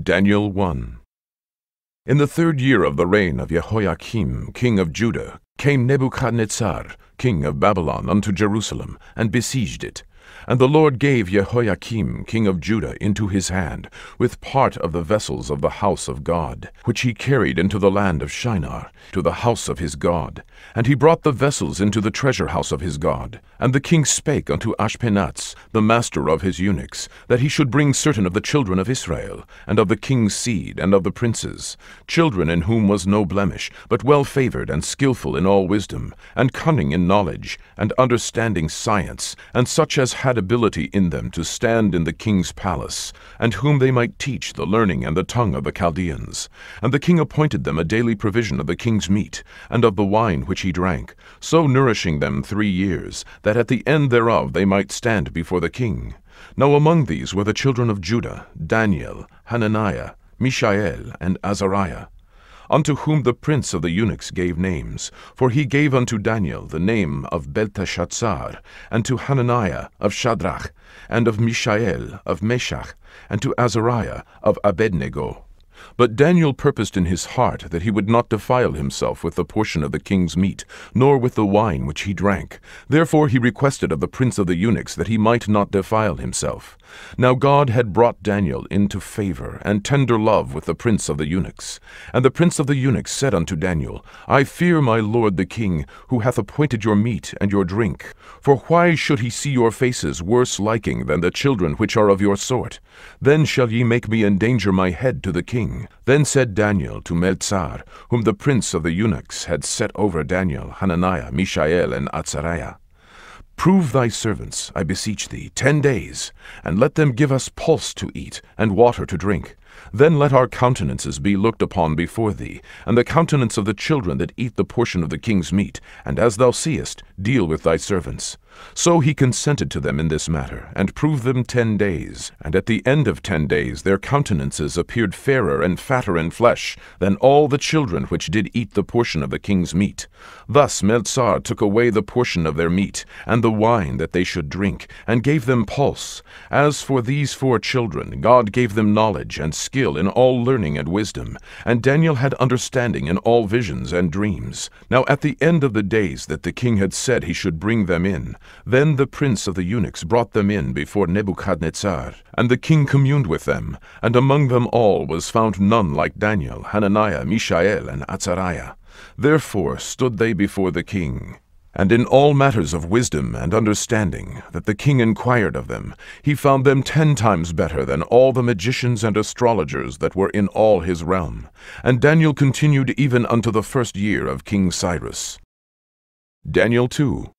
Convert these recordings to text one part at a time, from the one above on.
Daniel 1. In the 3rd year of the reign of Jehoiakim, king of Judah, came Nebuchadnezzar, king of Babylon, unto Jerusalem, and besieged it. And the Lord gave Jehoiakim, king of Judah, into his hand, with part of the vessels of the house of God, which he carried into the land of Shinar, to the house of his God. And he brought the vessels into the treasure house of his God. And the king spake unto Ashpenaz, the master of his eunuchs, that he should bring certain of the children of Israel, and of the king's seed, and of the princes, children in whom was no blemish, but well-favored, and skillful in all wisdom, and cunning in knowledge, and understanding science, and such as had ability in them to stand in the king's palace, and whom they might teach the learning and the tongue of the Chaldeans. And the king appointed them a daily provision of the king's meat, and of the wine which he drank, so nourishing them 3 years, that at the end thereof they might stand before the king. Now among these were the children of Judah, Daniel, Hananiah, Mishael, and Azariah, unto whom the prince of the eunuchs gave names. For he gave unto Daniel the name of Belteshazzar, and to Hananiah of Shadrach, and of Mishael of Meshach, and to Azariah of Abednego. But Daniel purposed in his heart that he would not defile himself with the portion of the king's meat, nor with the wine which he drank. Therefore he requested of the prince of the eunuchs that he might not defile himself. Now God had brought Daniel into favor and tender love with the prince of the eunuchs. And the prince of the eunuchs said unto Daniel, I fear my lord the king, who hath appointed your meat and your drink. For why should he see your faces worse liking than the children which are of your sort? Then shall ye make me endanger my head to the king. Then said Daniel to Melzar, whom the prince of the eunuchs had set over Daniel, Hananiah, Mishael, and Azariah, Prove thy servants, I beseech thee, 10 days, and let them give us pulse to eat, and water to drink. Then let our countenances be looked upon before thee, and the countenance of the children that eat the portion of the king's meat, and as thou seest, deal with thy servants. So he consented to them in this matter, and proved them 10 days. And at the end of 10 days their countenances appeared fairer and fatter in flesh than all the children which did eat the portion of the king's meat. Thus Melzar took away the portion of their meat, and the wine that they should drink, and gave them pulse. As for these 4 children, God gave them knowledge and skill in all learning and wisdom, and Daniel had understanding in all visions and dreams. Now at the end of the days that the king had said he should bring them in, then the prince of the eunuchs brought them in before Nebuchadnezzar, and the king communed with them, and among them all was found none like Daniel, Hananiah, Mishael, and Azariah. Therefore stood they before the king. And in all matters of wisdom and understanding that the king inquired of them, he found them 10 times better than all the magicians and astrologers that were in all his realm. And Daniel continued even unto the 1st year of King Cyrus. Daniel 2.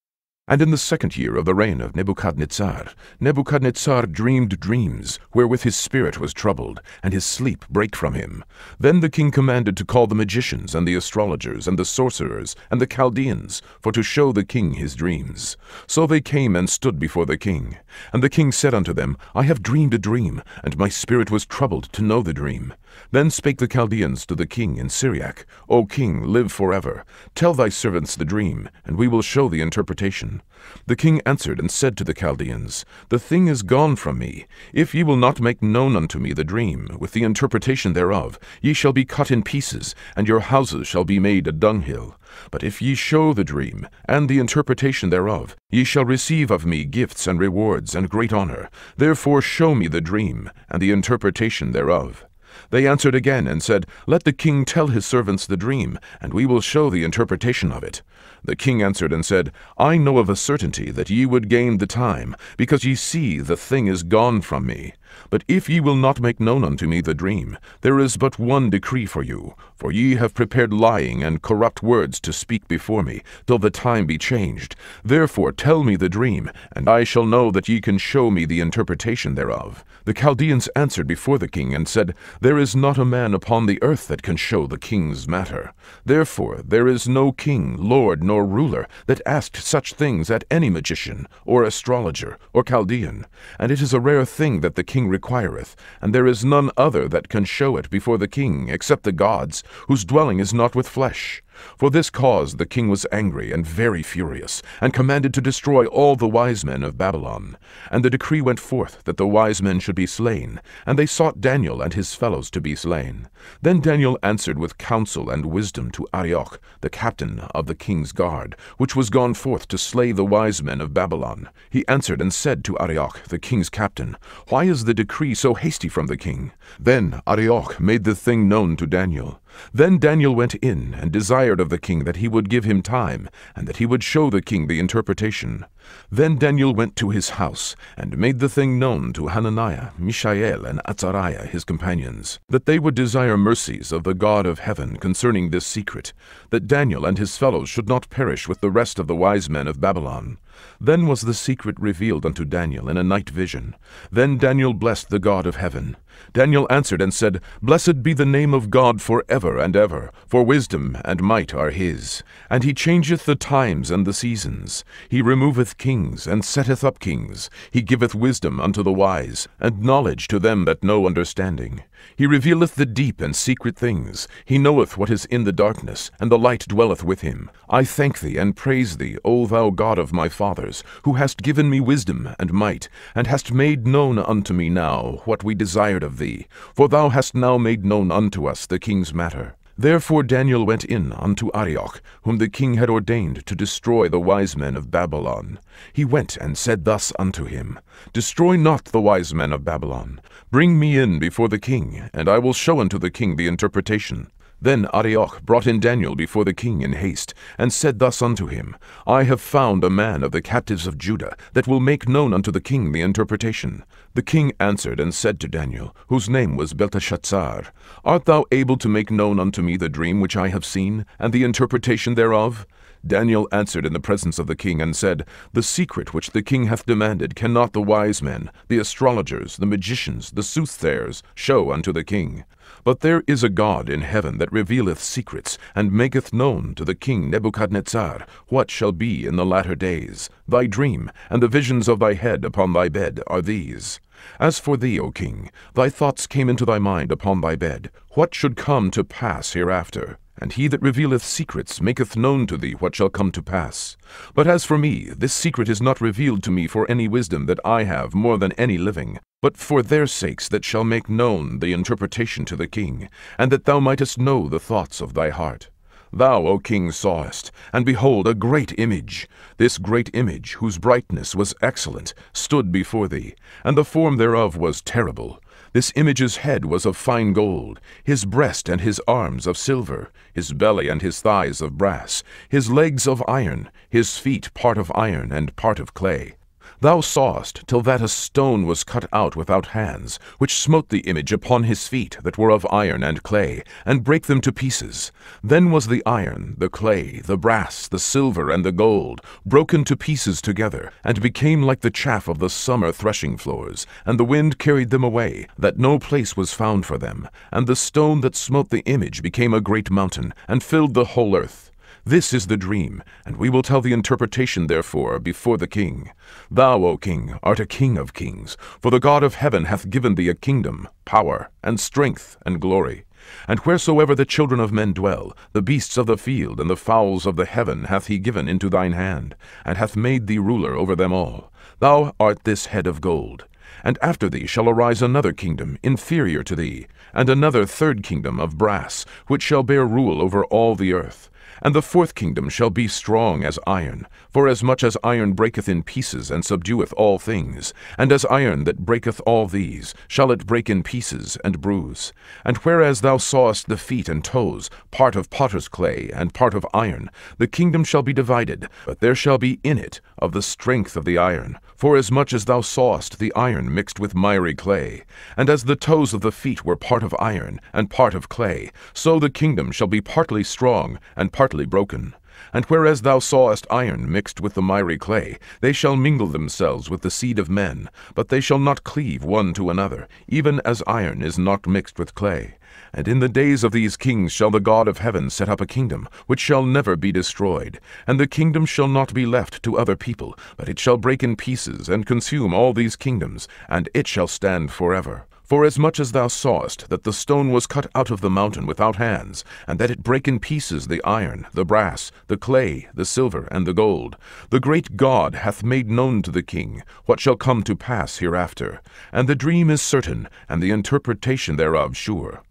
And in the 2nd year of the reign of Nebuchadnezzar, Nebuchadnezzar dreamed dreams, wherewith his spirit was troubled, and his sleep brake from him. Then the king commanded to call the magicians, and the astrologers, and the sorcerers, and the Chaldeans, for to show the king his dreams. So they came and stood before the king. And the king said unto them, I have dreamed a dream, and my spirit was troubled to know the dream. Then spake the Chaldeans to the king in Syriac, O king, live forever. Tell thy servants the dream, and we will show the interpretation. The king answered and said to the Chaldeans, The thing is gone from me. If ye will not make known unto me the dream, with the interpretation thereof, ye shall be cut in pieces, and your houses shall be made a dunghill. But if ye show the dream, and the interpretation thereof, ye shall receive of me gifts and rewards and great honor. Therefore show me the dream, and the interpretation thereof. They answered again and said, Let the king tell his servants the dream, and we will show the interpretation of it. The king answered and said, I know of a certainty that ye would gain the time, because ye see the thing is gone from me. But if ye will not make known unto me the dream, there is but one decree for you, for ye have prepared lying and corrupt words to speak before me, till the time be changed. Therefore tell me the dream, and I shall know that ye can show me the interpretation thereof. The Chaldeans answered before the king, and said, There is not a man upon the earth that can show the king's matter. Therefore there is no king, lord, nor ruler, that asked such things at any magician, or astrologer, or Chaldean. And it is a rare thing that the king requireth, and there is none other that can show it before the king, except the gods, whose dwelling is not with flesh. For this cause the king was angry and very furious, and commanded to destroy all the wise men of Babylon. And the decree went forth that the wise men should be slain, and they sought Daniel and his fellows to be slain. Then Daniel answered with counsel and wisdom to Arioch, the captain of the king's guard, which was gone forth to slay the wise men of Babylon. He answered and said to Arioch, the king's captain, Why is the decree so hasty from the king? Then Arioch made the thing known to Daniel. Then Daniel went in and desired of the king that he would give him time, and that he would show the king the interpretation. Then Daniel went to his house, and made the thing known to Hananiah, Mishael, and Azariah his companions, that they would desire mercies of the God of heaven concerning this secret, that Daniel and his fellows should not perish with the rest of the wise men of Babylon. Then was the secret revealed unto Daniel in a night vision. Then Daniel blessed the God of heaven. Daniel answered and said, Blessed be the name of God for ever and ever, for wisdom and might are his. And he changeth the times and the seasons. He removeth kings, and setteth up kings. He giveth wisdom unto the wise, and knowledge to them that know understanding. He revealeth the deep and secret things. He knoweth what is in the darkness, and the light dwelleth with him. I thank thee and praise thee, O thou God of my fathers, who hast given me wisdom and might, and hast made known unto me now what we desired of thee. For thou hast now made known unto us the king's matter. Therefore Daniel went in unto Arioch, whom the king had ordained to destroy the wise men of Babylon. He went and said thus unto him, Destroy not the wise men of Babylon. Bring me in before the king, and I will show unto the king the interpretation. Then Arioch brought in Daniel before the king in haste, and said thus unto him, I have found a man of the captives of Judah, that will make known unto the king the interpretation. The king answered and said to Daniel, whose name was Belteshazzar, Art thou able to make known unto me the dream which I have seen, and the interpretation thereof? Daniel answered in the presence of the king, and said, The secret which the king hath demanded cannot the wise men, the astrologers, the magicians, the soothsayers, show unto the king. But there is a God in heaven that revealeth secrets, and maketh known to the king Nebuchadnezzar what shall be in the latter days. Thy dream, and the visions of thy head upon thy bed, are these. As for thee, O king, thy thoughts came into thy mind upon thy bed, what should come to pass hereafter? And he that revealeth secrets maketh known to thee what shall come to pass. But as for me, this secret is not revealed to me for any wisdom that I have more than any living, but for their sakes that shall make known the interpretation to the king, and that thou mightest know the thoughts of thy heart. Thou, O king, sawest, and behold, a great image. This great image, whose brightness was excellent, stood before thee, and the form thereof was terrible. This image's head was of fine gold, his breast and his arms of silver, his belly and his thighs of brass, his legs of iron, his feet part of iron and part of clay. Thou sawest till that a stone was cut out without hands, which smote the image upon his feet that were of iron and clay, and brake them to pieces. Then was the iron, the clay, the brass, the silver, and the gold broken to pieces together, and became like the chaff of the summer threshing floors, and the wind carried them away, that no place was found for them. And the stone that smote the image became a great mountain, and filled the whole earth. This is the dream, and we will tell the interpretation therefore before the king. Thou, O king, art a king of kings, for the God of heaven hath given thee a kingdom, power, and strength, and glory. And wheresoever the children of men dwell, the beasts of the field and the fowls of the heaven hath he given into thine hand, and hath made thee ruler over them all. Thou art this head of gold. And after thee shall arise another kingdom inferior to thee, and another third kingdom of brass, which shall bear rule over all the earth. And the fourth kingdom shall be strong as iron, forasmuch as iron breaketh in pieces and subdueth all things, and as iron that breaketh all these, shall it break in pieces and bruise. And whereas thou sawest the feet and toes, part of potter's clay and part of iron, the kingdom shall be divided, but there shall be in it of the strength of the iron, forasmuch as thou sawest the iron mixed with miry clay. And as the toes of the feet were part of iron and part of clay, so the kingdom shall be partly strong and partly broken. And whereas thou sawest iron mixed with the miry clay, they shall mingle themselves with the seed of men, but they shall not cleave one to another, even as iron is not mixed with clay. And in the days of these kings shall the God of heaven set up a kingdom, which shall never be destroyed. And the kingdom shall not be left to other people, but it shall break in pieces and consume all these kingdoms, and it shall stand forever. Forasmuch as thou sawest that the stone was cut out of the mountain without hands, and that it brake in pieces the iron, the brass, the clay, the silver, and the gold, the great God hath made known to the king what shall come to pass hereafter, and the dream is certain, and the interpretation thereof sure.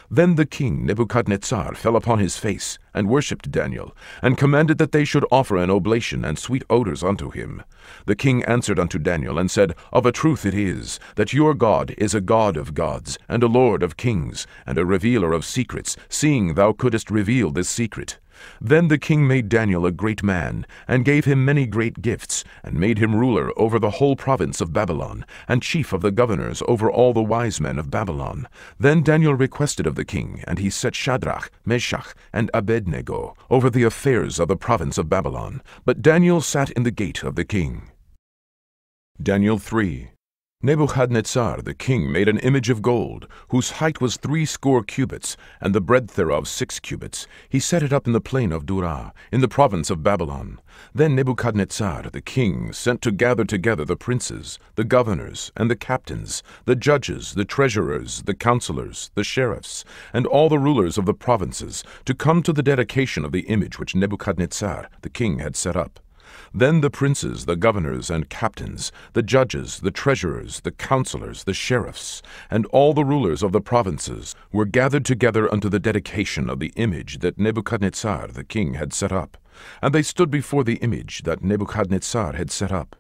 Then the king Nebuchadnezzar fell upon his face, and worshipped Daniel, and commanded that they should offer an oblation and sweet odors unto him. The king answered unto Daniel, and said, Of a truth it is, that your God is a God of gods, and a Lord of kings, and a revealer of secrets, seeing thou couldest reveal this secret. Then the king made Daniel a great man, and gave him many great gifts, and made him ruler over the whole province of Babylon, and chief of the governors over all the wise men of Babylon. Then Daniel requested of the king, and he set Shadrach, Meshach, and Abednego over the affairs of the province of Babylon. But Daniel sat in the gate of the king. Daniel 3. Nebuchadnezzar the king made an image of gold, whose height was 60 cubits, and the breadth thereof 6 cubits. He set it up in the plain of Dura, in the province of Babylon. Then Nebuchadnezzar the king sent to gather together the princes, the governors, and the captains, the judges, the treasurers, the counselors, the sheriffs, and all the rulers of the provinces, to come to the dedication of the image which Nebuchadnezzar the king had set up. Then the princes, the governors, and captains, the judges, the treasurers, the counselors, the sheriffs, and all the rulers of the provinces were gathered together unto the dedication of the image that Nebuchadnezzar the king had set up. And they stood before the image that Nebuchadnezzar had set up.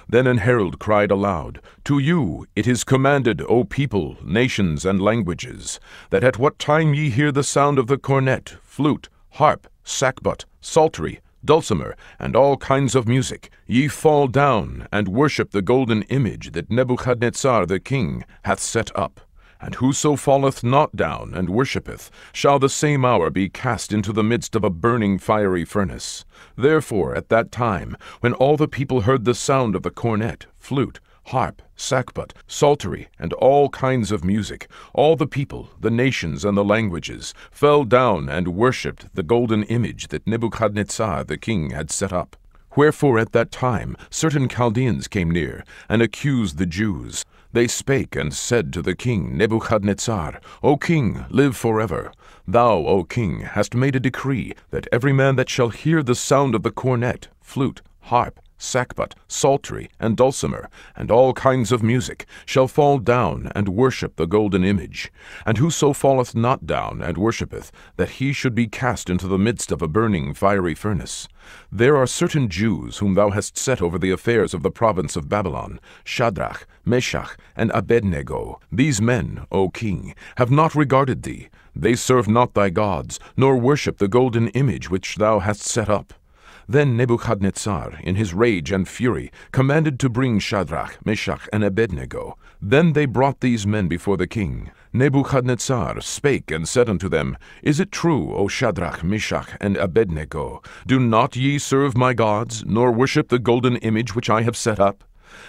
Then an herald cried aloud, To you it is commanded, O people, nations, and languages, that at what time ye hear the sound of the cornet, flute, harp, sackbut, psaltery, dulcimer, and all kinds of music, ye fall down and worship the golden image that Nebuchadnezzar the king hath set up. And whoso falleth not down and worshippeth shall the same hour be cast into the midst of a burning fiery furnace. Therefore at that time, when all the people heard the sound of the cornet, flute, harp, sackbut, psaltery, and all kinds of music, all the people, the nations, and the languages fell down and worshipped the golden image that Nebuchadnezzar the king had set up. Wherefore at that time certain Chaldeans came near, and accused the Jews. They spake and said to the king Nebuchadnezzar, O king, live forever. Thou, O king, hast made a decree that every man that shall hear the sound of the cornet, flute, harp, sackbut, psaltery, and dulcimer, and all kinds of music, shall fall down and worship the golden image. And whoso falleth not down and worshippeth, that he should be cast into the midst of a burning fiery furnace. There are certain Jews whom thou hast set over the affairs of the province of Babylon, Shadrach, Meshach, and Abednego. These men, O king, have not regarded thee. They serve not thy gods, nor worship the golden image which thou hast set up. Then Nebuchadnezzar, in his rage and fury, commanded to bring Shadrach, Meshach, and Abednego. Then they brought these men before the king. Nebuchadnezzar spake and said unto them, Is it true, O Shadrach, Meshach, and Abednego? Do not ye serve my gods, nor worship the golden image which I have set up?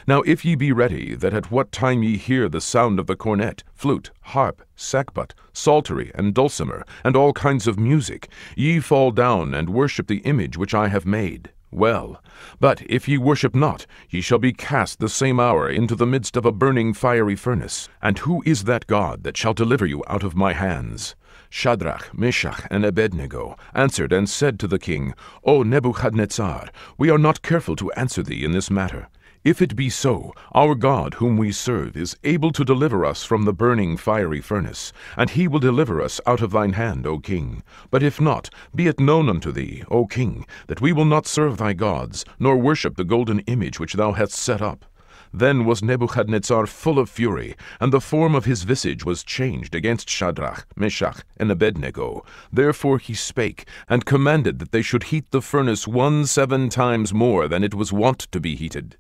Now if ye be ready, that at what time ye hear the sound of the cornet, flute, harp, sackbut, psaltery, and dulcimer, and all kinds of music, ye fall down and worship the image which I have made. Well, but if ye worship not, ye shall be cast the same hour into the midst of a burning fiery furnace. And who is that God that shall deliver you out of my hands? Shadrach, Meshach, and Abednego answered and said to the king, O Nebuchadnezzar, we are not careful to answer thee in this matter. If it be so, our God whom we serve is able to deliver us from the burning fiery furnace, and he will deliver us out of thine hand, O king. But if not, be it known unto thee, O king, that we will not serve thy gods, nor worship the golden image which thou hast set up. Then was Nebuchadnezzar full of fury, and the form of his visage was changed against Shadrach, Meshach, and Abednego. Therefore he spake, and commanded that they should heat the furnace 17 times more than it was wont to be heated.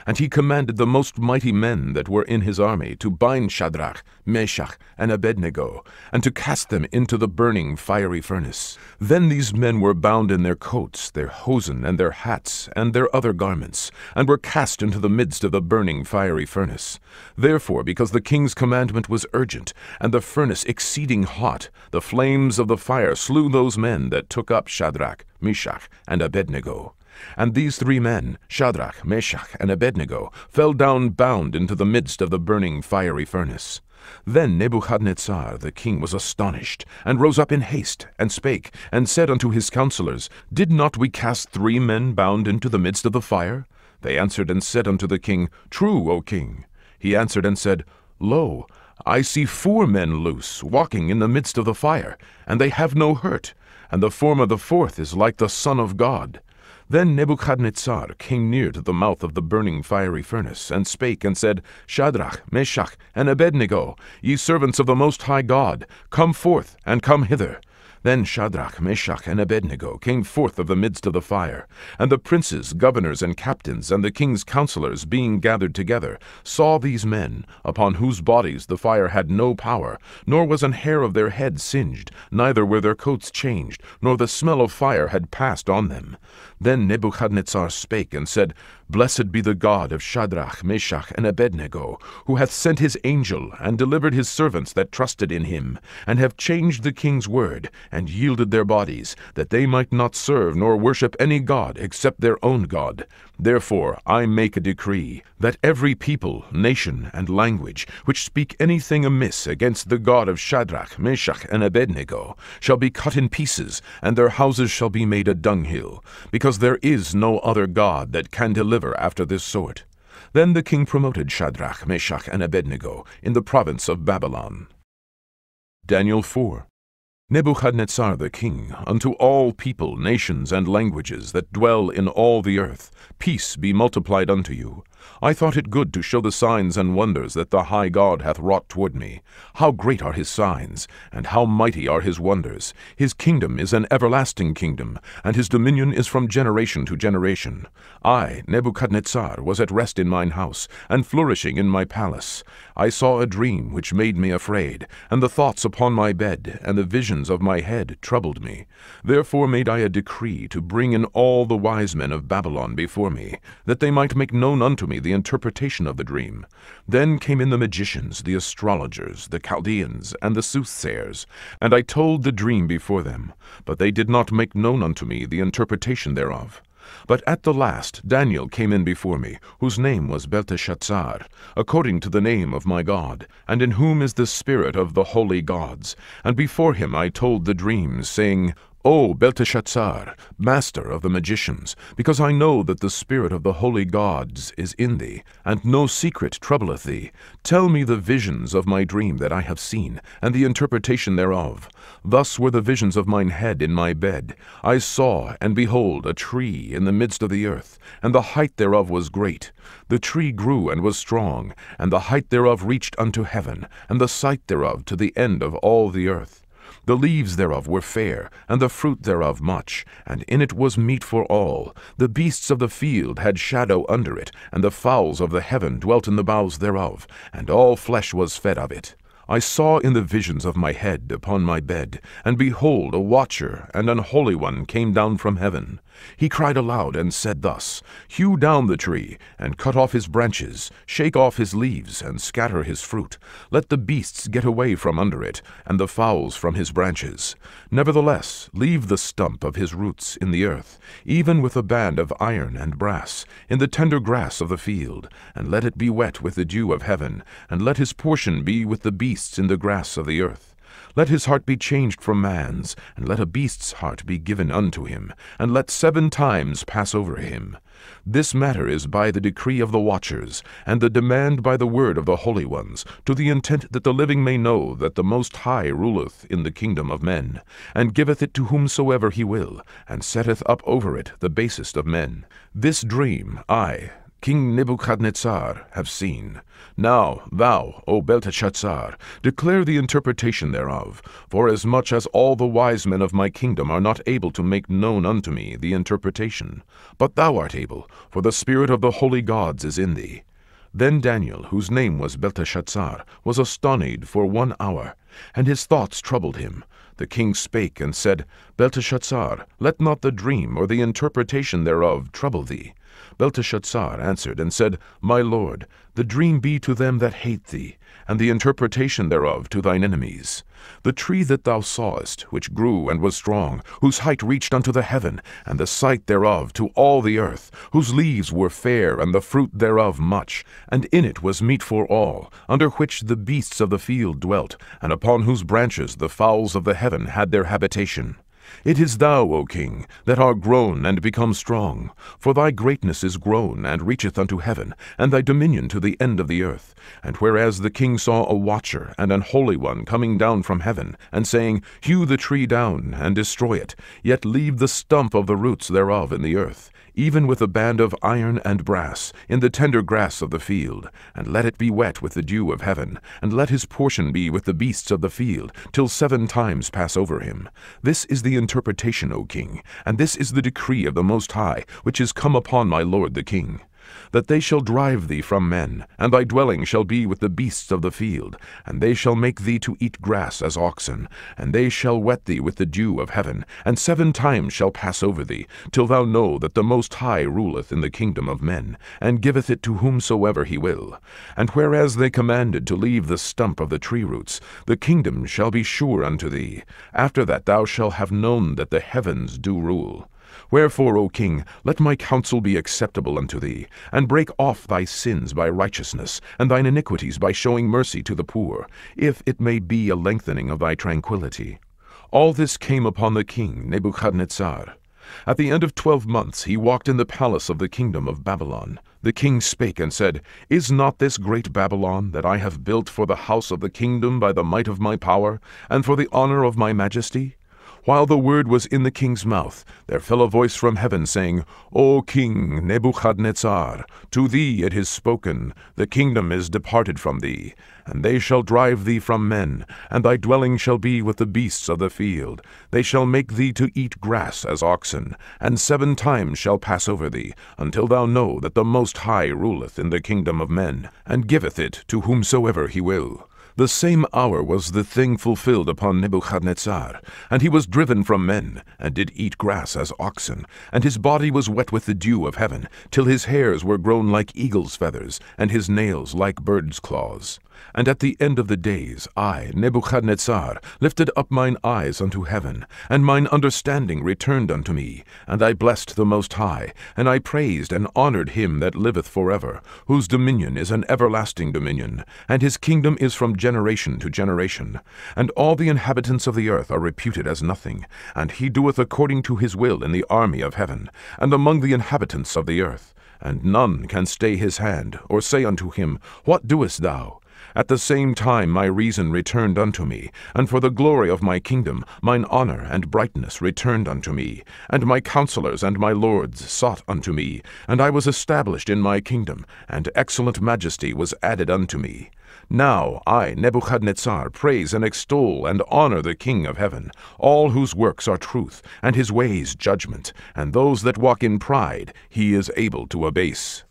And he commanded the most mighty men that were in his army to bind Shadrach, Meshach, and Abednego, and to cast them into the burning fiery furnace. Then these men were bound in their coats, their hosen, and their hats, and their other garments, and were cast into the midst of the burning fiery furnace. Therefore, because the king's commandment was urgent, and the furnace exceeding hot, the flames of the fire slew those men that took up Shadrach, Meshach, and Abednego. And these 3 men, Shadrach, Meshach, and Abednego, fell down bound into the midst of the burning fiery furnace. Then Nebuchadnezzar the king was astonished, and rose up in haste, and spake, and said unto his counselors, Did not we cast 3 men bound into the midst of the fire? They answered and said unto the king, True, O king. He answered and said, Lo, I see 4 men loose, walking in the midst of the fire, and they have no hurt, and the form of the 4th is like the Son of God. Then Nebuchadnezzar came near to the mouth of the burning fiery furnace, and spake and said, Shadrach, Meshach, and Abednego, ye servants of the Most High God, come forth, and come hither. Then Shadrach, Meshach, and Abednego came forth of the midst of the fire. And the princes, governors, and captains, and the king's counselors, being gathered together, saw these men, upon whose bodies the fire had no power, nor was an hair of their head singed, neither were their coats changed, nor the smell of fire had passed on them. Then Nebuchadnezzar spake and said, Blessed be the God of Shadrach, Meshach, and Abednego, who hath sent his angel, and delivered his servants that trusted in him, and have changed the king's word, and yielded their bodies, that they might not serve nor worship any god except their own God. Therefore I make a decree, that every people, nation, and language, which speak anything amiss against the God of Shadrach, Meshach, and Abednego, shall be cut in pieces, and their houses shall be made a dunghill, because there is no other God that can deliver after this sort. Then the king promoted Shadrach, Meshach, and Abednego in the province of Babylon. Daniel 4. Nebuchadnezzar the king, unto all people, nations, and languages that dwell in all the earth, peace be multiplied unto you. I thought it good to show the signs and wonders that the high God hath wrought toward me. How great are his signs, and how mighty are his wonders! His kingdom is an everlasting kingdom, and his dominion is from generation to generation. I, Nebuchadnezzar, was at rest in mine house, and flourishing in my palace. I saw a dream which made me afraid, and the thoughts upon my bed, and the visions of my head troubled me. Therefore made I a decree to bring in all the wise men of Babylon before me, that they might make known unto me the interpretation of the dream. Then came in the magicians, the astrologers, the Chaldeans, and the soothsayers, and I told the dream before them, but they did not make known unto me the interpretation thereof. But at the last Daniel came in before me, whose name was Belteshazzar, according to the name of my God, and in whom is the spirit of the holy gods. And before him I told the dream, saying, O Belteshazzar, master of the magicians, because I know that the spirit of the holy gods is in thee, and no secret troubleth thee, tell me the visions of my dream that I have seen, and the interpretation thereof. Thus were the visions of mine head in my bed. I saw, and behold, a tree in the midst of the earth, and the height thereof was great. The tree grew and was strong, and the height thereof reached unto heaven, and the sight thereof to the end of all the earth. The leaves thereof were fair, and the fruit thereof much, and in it was meat for all. The beasts of the field had shadow under it, and the fowls of the heaven dwelt in the boughs thereof, and all flesh was fed of it. I saw in the visions of my head upon my bed, and behold, a watcher and an holy one came down from heaven. He cried aloud and said thus, Hew down the tree, and cut off his branches, shake off his leaves, and scatter his fruit. Let the beasts get away from under it, and the fowls from his branches. Nevertheless, leave the stump of his roots in the earth, even with a band of iron and brass, in the tender grass of the field, and let it be wet with the dew of heaven, and let his portion be with the beasts in the grass of the earth. Let his heart be changed from man's, and let a beast's heart be given unto him, and let 7 times pass over him. This matter is by the decree of the watchers, and the demand by the word of the holy ones, to the intent that the living may know that the Most High ruleth in the kingdom of men, and giveth it to whomsoever he will, and setteth up over it the basest of men. This dream I, King Nebuchadnezzar, have seen. Now thou, O Belteshazzar, declare the interpretation thereof, forasmuch as all the wise men of my kingdom are not able to make known unto me the interpretation. But thou art able, for the spirit of the holy gods is in thee. Then Daniel, whose name was Belteshazzar, was astonied for 1 hour, and his thoughts troubled him. The king spake and said, Belteshazzar, let not the dream or the interpretation thereof trouble thee. Belteshazzar answered and said, My lord, the dream be to them that hate thee, and the interpretation thereof to thine enemies. The tree that thou sawest, which grew and was strong, whose height reached unto the heaven, and the sight thereof to all the earth, whose leaves were fair, and the fruit thereof much, and in it was meat for all, under which the beasts of the field dwelt, and upon whose branches the fowls of the heaven had their habitation. It is thou, O king, that art grown and become strong, for thy greatness is grown and reacheth unto heaven, and thy dominion to the end of the earth. And whereas the king saw a watcher and an holy one coming down from heaven, and saying, Hew the tree down, and destroy it, yet leave the stump of the roots thereof in the earth, even with a band of iron and brass, in the tender grass of the field, and let it be wet with the dew of heaven, and let his portion be with the beasts of the field, till 7 times pass over him. This is the interpretation, O king, and this is the decree of the Most High, which is come upon my lord the king. That they shall drive thee from men, and thy dwelling shall be with the beasts of the field, and they shall make thee to eat grass as oxen, and they shall wet thee with the dew of heaven, and 7 times shall pass over thee, till thou know that the Most High ruleth in the kingdom of men, and giveth it to whomsoever he will. And whereas they commanded to leave the stump of the tree roots, the kingdom shall be sure unto thee. After that thou shalt have known that the heavens do rule. Wherefore, O king, let my counsel be acceptable unto thee, and break off thy sins by righteousness, and thine iniquities by showing mercy to the poor, if it may be a lengthening of thy tranquillity. All this came upon the king Nebuchadnezzar. At the end of 12 months he walked in the palace of the kingdom of Babylon. The king spake and said, Is not this great Babylon, that I have built for the house of the kingdom by the might of my power, and for the honor of my majesty? While the word was in the king's mouth, there fell a voice from heaven, saying, O king Nebuchadnezzar, to thee it is spoken, the kingdom is departed from thee, and they shall drive thee from men, and thy dwelling shall be with the beasts of the field. They shall make thee to eat grass as oxen, and 7 times shall pass over thee, until thou know that the Most High ruleth in the kingdom of men, and giveth it to whomsoever he will. The same hour was the thing fulfilled upon Nebuchadnezzar, and he was driven from men, and did eat grass as oxen, and his body was wet with the dew of heaven, till his hairs were grown like eagle's feathers, and his nails like bird's claws. And at the end of the days, I, Nebuchadnezzar, lifted up mine eyes unto heaven, and mine understanding returned unto me, and I blessed the Most High, and I praised and honored him that liveth forever, whose dominion is an everlasting dominion, and his kingdom is from generation to generation. And all the inhabitants of the earth are reputed as nothing, and he doeth according to his will in the army of heaven, and among the inhabitants of the earth. And none can stay his hand, or say unto him, What doest thou? At the same time my reason returned unto me, and for the glory of my kingdom mine honor and brightness returned unto me, and my counselors and my lords sought unto me, and I was established in my kingdom, and excellent majesty was added unto me. Now I, Nebuchadnezzar, praise and extol and honor the King of heaven, all whose works are truth, and his ways judgment, and those that walk in pride he is able to abase.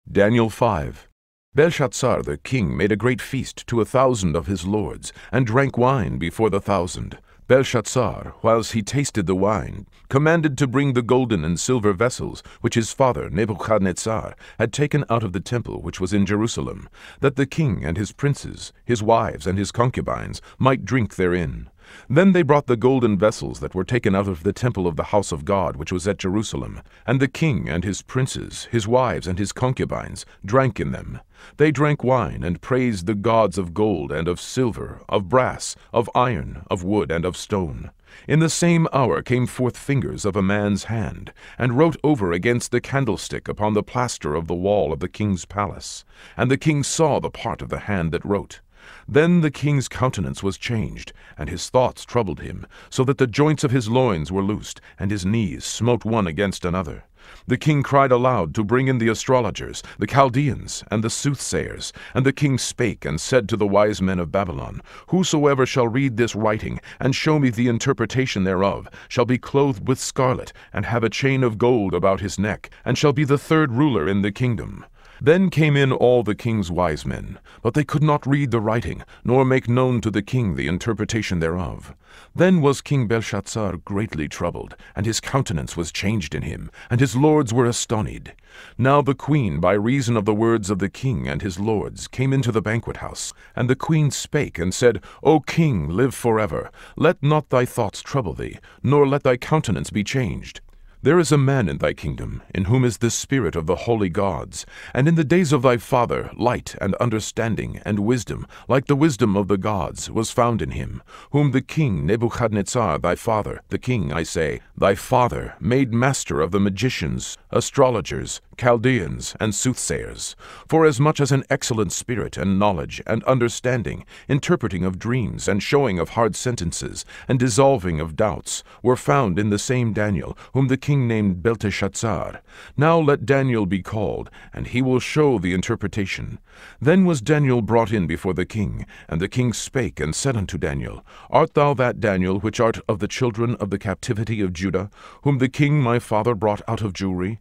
Daniel 5. Belshazzar the king made a great feast to 1,000 of his lords, and drank wine before the 1,000. Belshazzar, whilst he tasted the wine, commanded to bring the golden and silver vessels which his father Nebuchadnezzar had taken out of the temple which was in Jerusalem, that the king and his princes, his wives and his concubines, might drink therein. Then they brought the golden vessels that were taken out of the temple of the house of God which was at Jerusalem, and the king and his princes, his wives and his concubines, drank in them. They drank wine, and praised the gods of gold and of silver, of brass, of iron, of wood, and of stone. In the same hour came forth fingers of a man's hand, and wrote over against the candlestick upon the plaster of the wall of the king's palace. And the king saw the part of the hand that wrote. Then the king's countenance was changed, and his thoughts troubled him, so that the joints of his loins were loosed, and his knees smote one against another. The king cried aloud to bring in the astrologers, the Chaldeans, and the soothsayers. And the king spake and said to the wise men of Babylon, Whosoever shall read this writing, and show me the interpretation thereof, shall be clothed with scarlet, and have a chain of gold about his neck, and shall be the 3rd ruler in the kingdom. Then came in all the king's wise men, but they could not read the writing, nor make known to the king the interpretation thereof. Then was King Belshazzar greatly troubled, and his countenance was changed in him, and his lords were astonied. Now the queen, by reason of the words of the king and his lords, came into the banquet house. And the queen spake and said, O king, live forever. Let not thy thoughts trouble thee, nor let thy countenance be changed. There is a man in thy kingdom, in whom is the spirit of the holy gods, and in the days of thy father light and understanding and wisdom, like the wisdom of the gods, was found in him, whom the king Nebuchadnezzar thy father, the king, I say, thy father, made master of the magicians, astrologers, Chaldeans, and soothsayers, forasmuch as an excellent spirit and knowledge and understanding, interpreting of dreams and showing of hard sentences, and dissolving of doubts, were found in the same Daniel, whom the king named Belteshazzar. Now let Daniel be called, and he will show the interpretation. Then was Daniel brought in before the king, and the king spake and said unto Daniel, Art thou that Daniel which art of the children of the captivity of Judah, whom the king my father brought out of Jewry?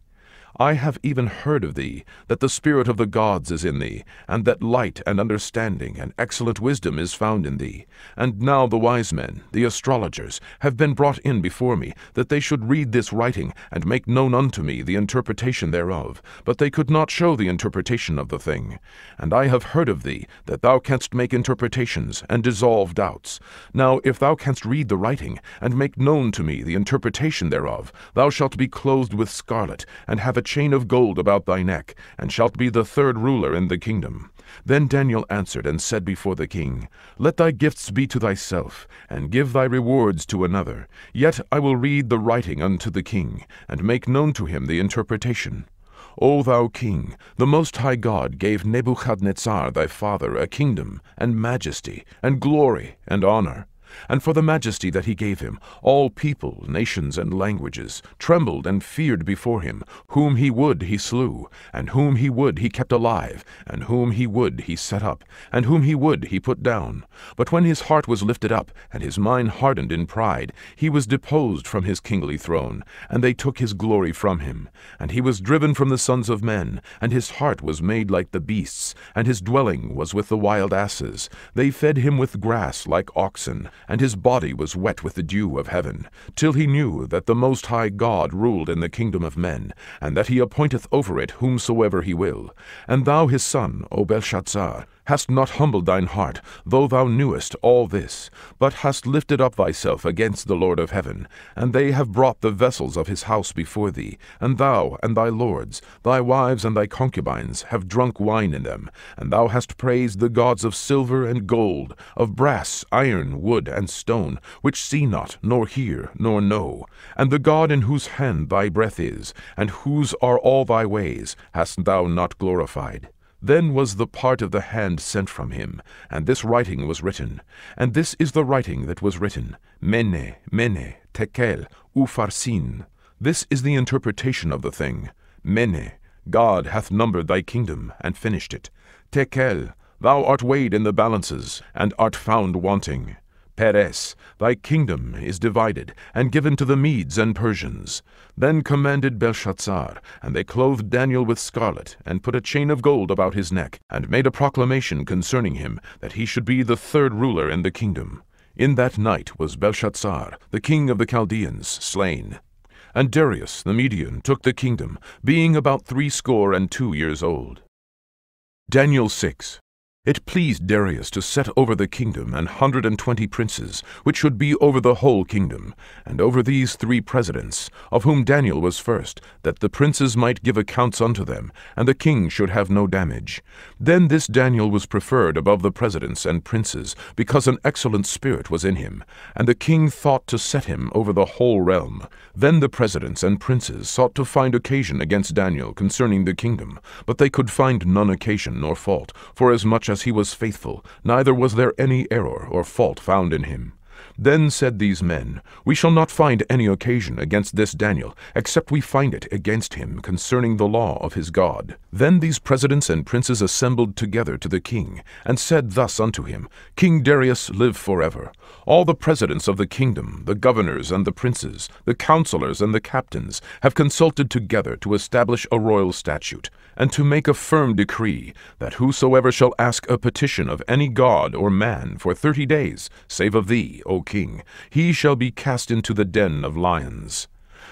I have even heard of thee, that the spirit of the gods is in thee, and that light and understanding and excellent wisdom is found in thee. And now the wise men, the astrologers, have been brought in before me, that they should read this writing, and make known unto me the interpretation thereof. But they could not show the interpretation of the thing. And I have heard of thee, that thou canst make interpretations, and dissolve doubts. Now if thou canst read the writing, and make known to me the interpretation thereof, thou shalt be clothed with scarlet, and have a chain of gold about thy neck, and shalt be the third ruler in the kingdom. Then Daniel answered and said before the king, Let thy gifts be to thyself, and give thy rewards to another. Yet I will read the writing unto the king, and make known to him the interpretation. O thou king, the Most High God gave Nebuchadnezzar thy father a kingdom, and majesty, and glory, and honor. And for the majesty that he gave him, all people, nations, and languages trembled and feared before him. Whom he would he slew, and whom he would he kept alive, and whom he would he set up, and whom he would he put down. But when his heart was lifted up, and his mind hardened in pride, he was deposed from his kingly throne, and they took his glory from him. And he was driven from the sons of men, and his heart was made like the beasts, and his dwelling was with the wild asses. They fed him with grass like oxen, and his body was wet with the dew of heaven, till he knew that the Most High God ruled in the kingdom of men, and that he appointeth over it whomsoever he will. And thou his son, O Belshazzar, hast not humbled thine heart, though thou knewest all this, but hast lifted up thyself against the Lord of heaven. And they have brought the vessels of his house before thee, and thou and thy lords, thy wives and thy concubines, have drunk wine in them. And thou hast praised the gods of silver and gold, of brass, iron, wood, and stone, which see not, nor hear, nor know. And the God in whose hand thy breath is, and whose are all thy ways, hast thou not glorified. Then was the part of the hand sent from him, and this writing was written. And this is the writing that was written, Mene, Mene, Tekel, Upharsin. This is the interpretation of the thing. Mene, God hath numbered thy kingdom, and finished it. Tekel, thou art weighed in the balances, and art found wanting. Peres, thy kingdom is divided, and given to the Medes and Persians. Then commanded Belshazzar, and they clothed Daniel with scarlet, and put a chain of gold about his neck, and made a proclamation concerning him, that he should be the third ruler in the kingdom. In that night was Belshazzar, the king of the Chaldeans, slain. And Darius the Median took the kingdom, being about 62 years old. Daniel 6. It pleased Darius to set over the kingdom 120 princes, which should be over the whole kingdom, and over these 3 presidents, of whom Daniel was first, that the princes might give accounts unto them, and the king should have no damage. Then this Daniel was preferred above the presidents and princes, because an excellent spirit was in him, and the king thought to set him over the whole realm. Then the presidents and princes sought to find occasion against Daniel concerning the kingdom, but they could find none occasion nor fault, forasmuch as he was faithful, neither was there any error or fault found in him. Then said these men, We shall not find any occasion against this Daniel, except we find it against him concerning the law of his God. Then these presidents and princes assembled together to the king, and said thus unto him, King Darius, live forever. All the presidents of the kingdom, the governors and the princes, the counselors and the captains, have consulted together to establish a royal statute, and to make a firm decree, that whosoever shall ask a petition of any god or man for 30 days, save of thee, O king, he shall be cast into the den of lions.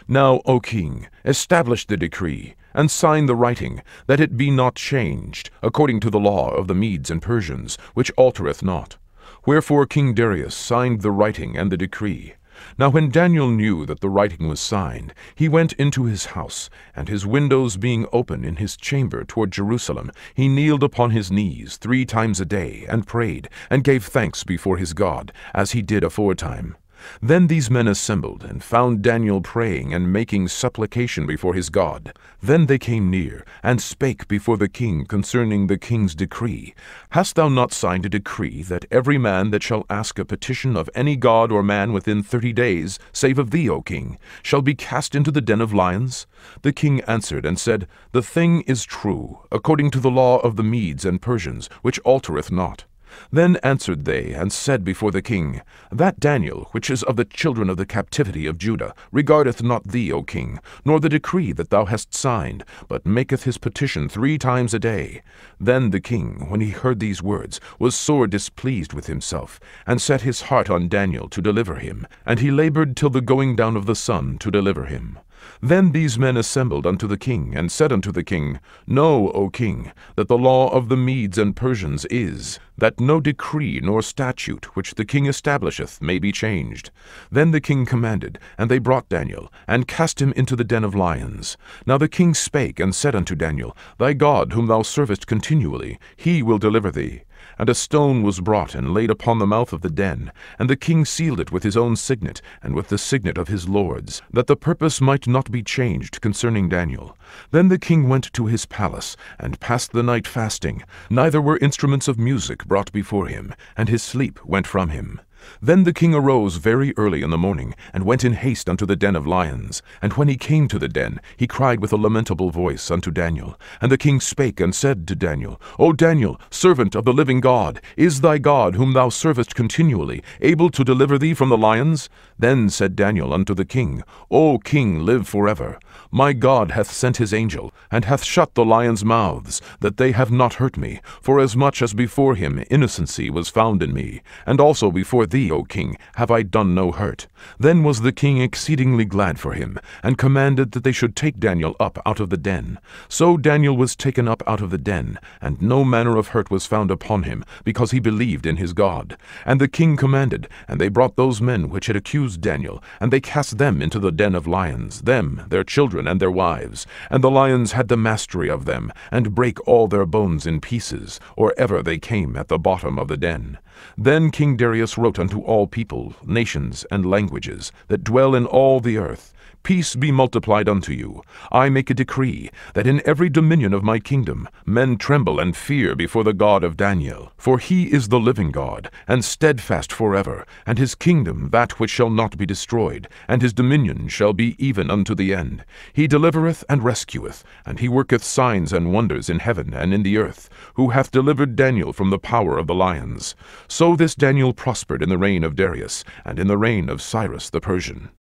Now, O king, establish the decree, and sign the writing, that it be not changed, according to the law of the Medes and Persians, which altereth not. Wherefore King Darius signed the writing and the decree. Now when Daniel knew that the writing was signed, he went into his house, and his windows being open in his chamber toward Jerusalem, he kneeled upon his knees 3 times a day, and prayed, and gave thanks before his God, as he did aforetime. Then these men assembled, and found Daniel praying and making supplication before his God. Then they came near, and spake before the king concerning the king's decree. Hast thou not signed a decree, that every man that shall ask a petition of any god or man within 30 days, save of thee, O king, shall be cast into the den of lions? The king answered and said, The thing is true, according to the law of the Medes and Persians, which altereth not. Then answered they, and said before the king, That Daniel, which is of the children of the captivity of Judah, regardeth not thee, O king, nor the decree that thou hast signed, but maketh his petition 3 times a day. Then the king, when he heard these words, was sore displeased with himself, and set his heart on Daniel to deliver him, and he labored till the going down of the sun to deliver him. Then these men assembled unto the king, and said unto the king, Know, O king, that the law of the Medes and Persians is, that no decree nor statute which the king establisheth may be changed. Then the king commanded, and they brought Daniel, and cast him into the den of lions. Now the king spake and said unto Daniel, Thy God, whom thou servest continually, he will deliver thee. And a stone was brought and laid upon the mouth of the den, and the king sealed it with his own signet, and with the signet of his lords, that the purpose might not be changed concerning Daniel. Then the king went to his palace, and passed the night fasting, neither were instruments of music brought before him, and his sleep went from him. Then the king arose very early in the morning, and went in haste unto the den of lions. And when he came to the den, he cried with a lamentable voice unto Daniel. And the king spake and said to Daniel, O Daniel, servant of the living God, is thy God, whom thou servest continually, able to deliver thee from the lions? Then said Daniel unto the king, O king, live forever. My God hath sent his angel, and hath shut the lions' mouths, that they have not hurt me, forasmuch as before him innocency was found in me, and also before thee, O king, have I done no hurt. Then was the king exceedingly glad for him, and commanded that they should take Daniel up out of the den. So Daniel was taken up out of the den, and no manner of hurt was found upon him, because he believed in his God. And the king commanded, and they brought those men which had accused Daniel, and they cast them into the den of lions, them, their children, and their wives. And the lions had the mastery of them, and brake all their bones in pieces, or ever they came at the bottom of the den. Then King Darius wrote unto all people, nations, and languages, that dwell in all the earth, Peace be multiplied unto you. I make a decree, that in every dominion of my kingdom men tremble and fear before the God of Daniel. For he is the living God, and steadfast forever, and his kingdom that which shall not be destroyed, and his dominion shall be even unto the end. He delivereth and rescueth, and he worketh signs and wonders in heaven and in the earth, who hath delivered Daniel from the power of the lions. So this Daniel prospered in the reign of Darius, and in the reign of Cyrus the Persian.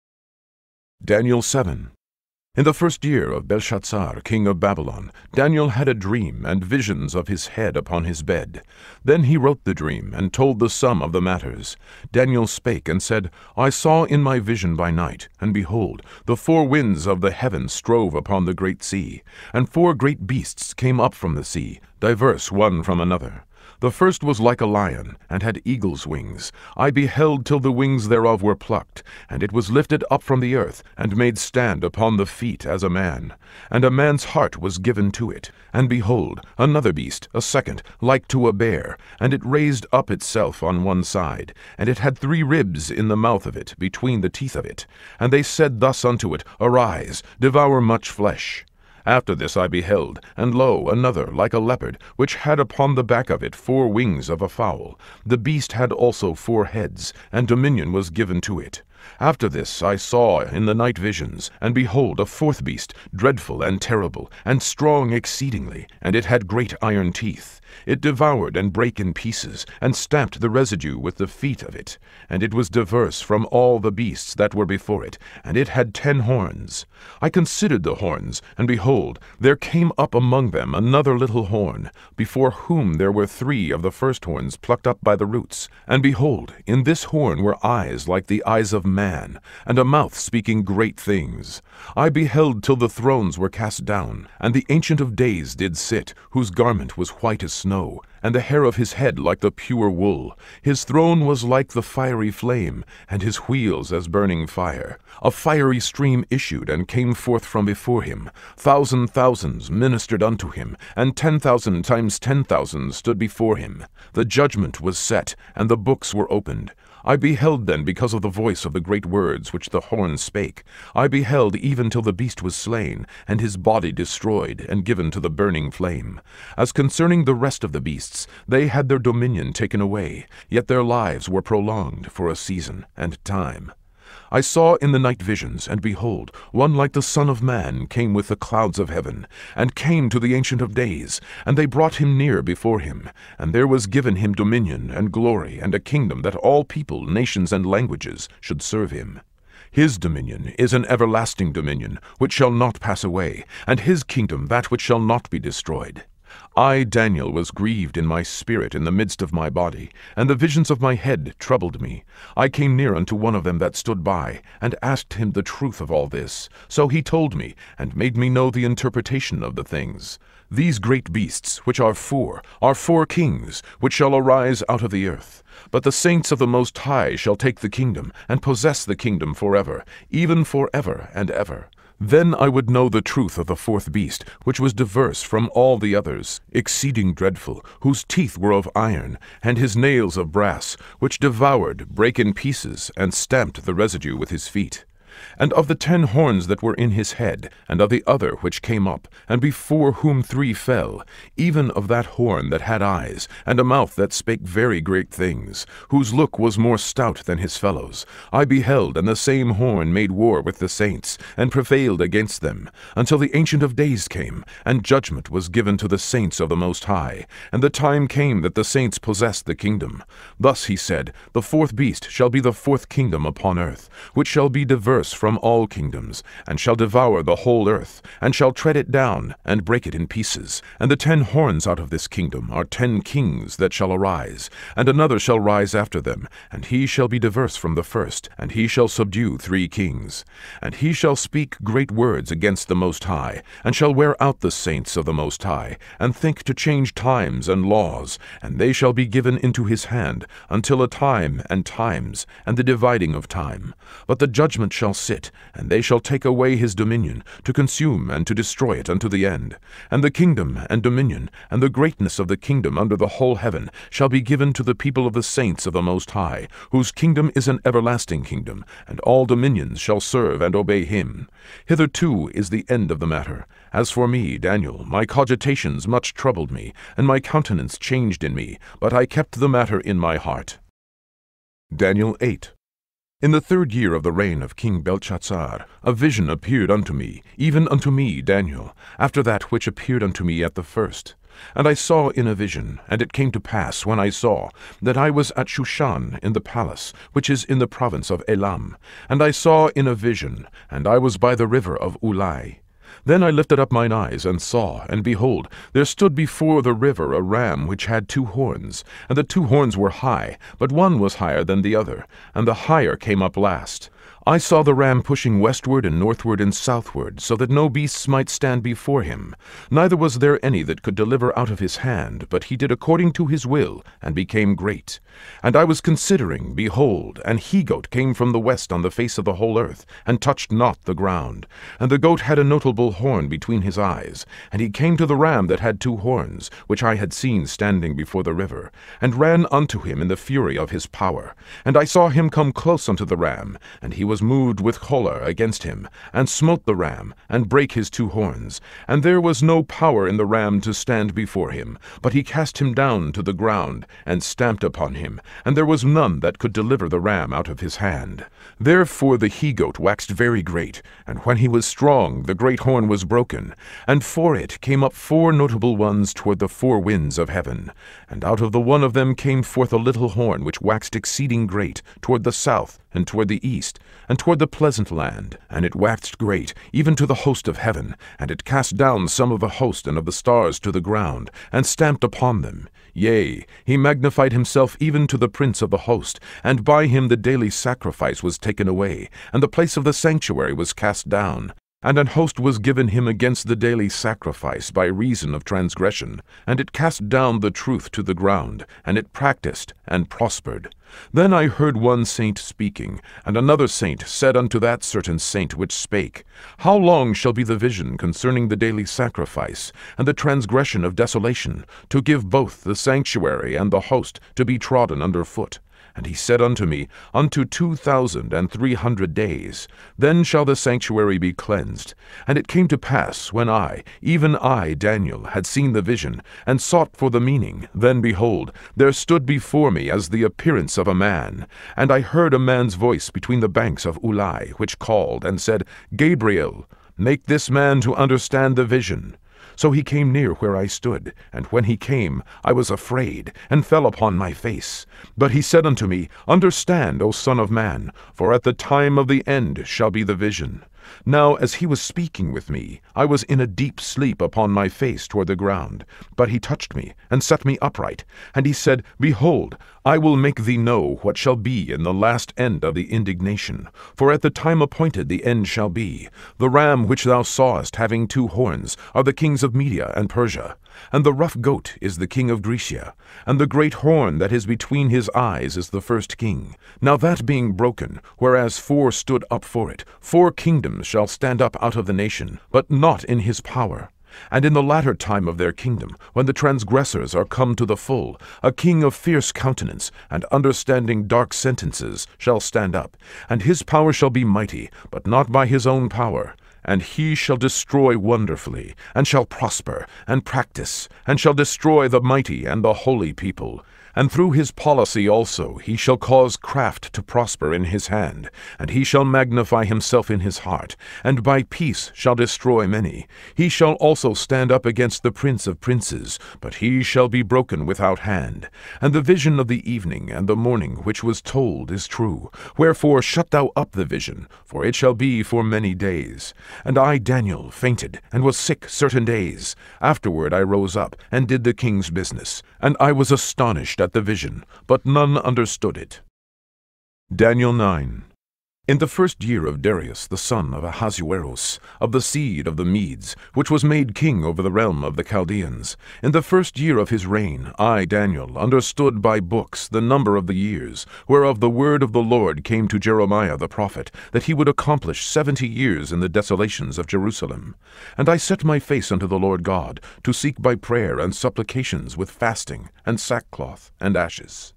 Daniel 7. In the 1st year of Belshazzar, king of Babylon, Daniel had a dream and visions of his head upon his bed. Then he wrote the dream, and told the sum of the matters. Daniel spake and said, I saw in my vision by night, and behold, the 4 winds of the heaven strove upon the great sea, and 4 great beasts came up from the sea, diverse one from another. The first was like a lion, and had eagle's wings. I beheld till the wings thereof were plucked, and it was lifted up from the earth, and made stand upon the feet as a man. And a man's heart was given to it. And behold, another beast, a second, like to a bear, and it raised up itself on one side, and it had 3 ribs in the mouth of it, between the teeth of it. And they said thus unto it, Arise, devour much flesh. After this I beheld, and lo, another, like a leopard, which had upon the back of it 4 wings of a fowl. The beast had also 4 heads, and dominion was given to it. After this I saw in the night visions, and behold, a 4th beast, dreadful and terrible, and strong exceedingly, and it had great iron teeth. It devoured and brake in pieces, and stamped the residue with the feet of it. And it was diverse from all the beasts that were before it, and it had 10 horns. I considered the horns, and behold, there came up among them another little horn, before whom there were 3 of the first horns plucked up by the roots. And behold, in this horn were eyes like the eyes of man, and a mouth speaking great things. I beheld till the thrones were cast down, and the Ancient of Days did sit, whose garment was white as snow, and the hair of his head like the pure wool. His throne was like the fiery flame, and his wheels as burning fire. A fiery stream issued and came forth from before him. 1,000 thousands ministered unto him, and 10,000 times 10,000 stood before him. The judgment was set, and the books were opened. I beheld then because of the voice of the great words which the horn spake. I beheld even till the beast was slain, and his body destroyed, and given to the burning flame. As concerning the rest of the beasts, they had their dominion taken away, yet their lives were prolonged for a season and time. I saw in the night visions, and behold, one like the Son of Man came with the clouds of heaven, and came to the Ancient of Days, and they brought him near before him. And there was given him dominion and glory and a kingdom, that all people, nations, and languages should serve him. His dominion is an everlasting dominion, which shall not pass away, and his kingdom that which shall not be destroyed. I, Daniel, was grieved in my spirit in the midst of my body, and the visions of my head troubled me. I came near unto one of them that stood by, and asked him the truth of all this. So he told me, and made me know the interpretation of the things. These great beasts, which are 4 kings, which shall arise out of the earth. But the saints of the Most High shall take the kingdom, and possess the kingdom forever, even forever and ever. Then I would know the truth of the 4th beast, which was diverse from all the others, exceeding dreadful, whose teeth were of iron, and his nails of brass, which devoured, brake in pieces, and stamped the residue with his feet. And of the 10 horns that were in his head, and of the other which came up, and before whom 3 fell, even of that horn that had eyes, and a mouth that spake very great things, whose look was more stout than his fellows, I beheld, and the same horn made war with the saints, and prevailed against them, until the Ancient of Days came, and judgment was given to the saints of the Most High, and the time came that the saints possessed the kingdom. Thus he said, the 4th beast shall be the 4th kingdom upon earth, which shall be diverse from all kingdoms, and shall devour the whole earth, and shall tread it down, and break it in pieces. And the 10 horns out of this kingdom are 10 kings that shall arise, and another shall rise after them, and he shall be diverse from the first, and he shall subdue 3 kings. And he shall speak great words against the Most High, and shall wear out the saints of the Most High, and think to change times and laws, and they shall be given into his hand, until a time and times, and the dividing of time. But the judgment shall sit, and they shall take away his dominion, to consume and to destroy it unto the end. And the kingdom and dominion, and the greatness of the kingdom under the whole heaven, shall be given to the people of the saints of the Most High, whose kingdom is an everlasting kingdom, and all dominions shall serve and obey him. Hitherto is the end of the matter. As for me, Daniel, my cogitations much troubled me, and my countenance changed in me, but I kept the matter in my heart. Daniel 8. In the 3rd year of the reign of King Belshazzar, a vision appeared unto me, even unto me, Daniel, after that which appeared unto me at the first. And I saw in a vision, and it came to pass, when I saw, that I was at Shushan in the palace, which is in the province of Elam. And I saw in a vision, and I was by the river of Ulai. Then I lifted up mine eyes, and saw, and behold, there stood before the river a ram which had 2 horns, and the 2 horns were high, but one was higher than the other, and the higher came up last. I saw the ram pushing westward and northward and southward, so that no beasts might stand before him. Neither was there any that could deliver out of his hand, but he did according to his will, and became great. And I was considering, behold, an he-goat came from the west on the face of the whole earth, and touched not the ground. And the goat had a notable horn between his eyes. And he came to the ram that had 2 horns, which I had seen standing before the river, and ran unto him in the fury of his power. And I saw him come close unto the ram, and he was was moved with choler against him, and smote the ram, and brake his 2 horns. And there was no power in the ram to stand before him, but he cast him down to the ground, and stamped upon him, and there was none that could deliver the ram out of his hand. Therefore the he-goat waxed very great, and when he was strong, the great horn was broken, and for it came up 4 notable ones toward the 4 winds of heaven. And out of the one of them came forth a little horn, which waxed exceeding great, toward the south, and toward the east, and toward the pleasant land. And it waxed great, even to the host of heaven, and it cast down some of the host and of the stars to the ground, and stamped upon them. Yea, he magnified himself even to the prince of the host, and by him the daily sacrifice was taken away, and the place of the sanctuary was cast down. And an host was given him against the daily sacrifice by reason of transgression, and it cast down the truth to the ground, and it practiced and prospered. Then I heard one saint speaking, and another saint said unto that certain saint which spake, How long shall be the vision concerning the daily sacrifice, and the transgression of desolation, to give both the sanctuary and the host to be trodden under foot? And he said unto me, Unto 2,300 days. Then shall the sanctuary be cleansed. And it came to pass, when I, even I, Daniel, had seen the vision, and sought for the meaning, then behold, there stood before me as the appearance of a man. And I heard a man's voice between the banks of Ulai, which called, and said, Gabriel, make this man to understand the vision. So he came near where I stood, and when he came, I was afraid, and fell upon my face. But he said unto me, Understand, O Son of man, for at the time of the end shall be the vision. Now as he was speaking with me, I was in a deep sleep upon my face toward the ground. But he touched me, and set me upright. And he said, Behold, I will make thee know what shall be in the last end of the indignation. For at the time appointed the end shall be. The ram which thou sawest having 2 horns are the kings of Media and Persia. And the rough goat is the king of Grecia, and the great horn that is between his eyes is the first king. Now that being broken, whereas 4 stood up for it, 4 kingdoms shall stand up out of the nation, but not in his power. And in the latter time of their kingdom, when the transgressors are come to the full, a king of fierce countenance, and understanding dark sentences, shall stand up, and his power shall be mighty, but not by his own power. And he shall destroy wonderfully, and shall prosper, and practice, and shall destroy the mighty and the holy people. And through his policy also he shall cause craft to prosper in his hand, and he shall magnify himself in his heart, and by peace shall destroy many. He shall also stand up against the prince of princes, but he shall be broken without hand. And the vision of the evening and the morning which was told is true. Wherefore shut thou up the vision, for it shall be for many days. And I, Daniel, fainted, and was sick certain days. Afterward I rose up, and did the king's business. And I was astonished at the vision, but none understood it. Daniel 9. In the 1st year of Darius the son of Ahasuerus, of the seed of the Medes, which was made king over the realm of the Chaldeans, in the 1st year of his reign, I, Daniel, understood by books the number of the years, whereof the word of the Lord came to Jeremiah the prophet, that he would accomplish 70 years in the desolations of Jerusalem. And I set my face unto the Lord God, to seek by prayer and supplications with fasting, and sackcloth, and ashes.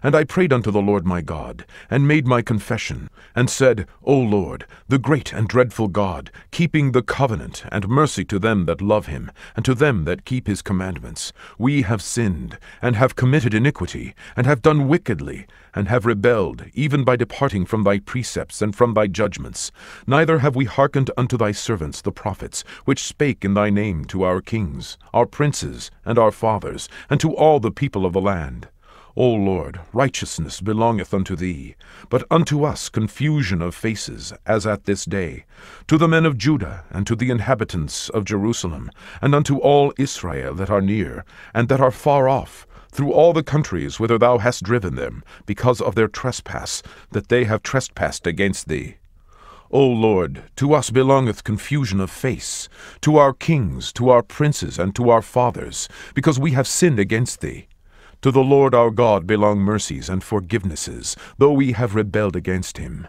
And I prayed unto the Lord my God, and made my confession, and said, O Lord, the great and dreadful God, keeping the covenant and mercy to them that love him, and to them that keep his commandments, we have sinned, and have committed iniquity, and have done wickedly, and have rebelled, even by departing from thy precepts and from thy judgments. Neither have we hearkened unto thy servants the prophets, which spake in thy name to our kings, our princes, and our fathers, and to all the people of the land. O Lord, righteousness belongeth unto thee, but unto us confusion of faces, as at this day, to the men of Judah, and to the inhabitants of Jerusalem, and unto all Israel that are near, and that are far off, through all the countries whither thou hast driven them, because of their trespass, that they have trespassed against thee. O Lord, to us belongeth confusion of face, to our kings, to our princes, and to our fathers, because we have sinned against thee. To the Lord our God belong mercies and forgivenesses, though we have rebelled against him.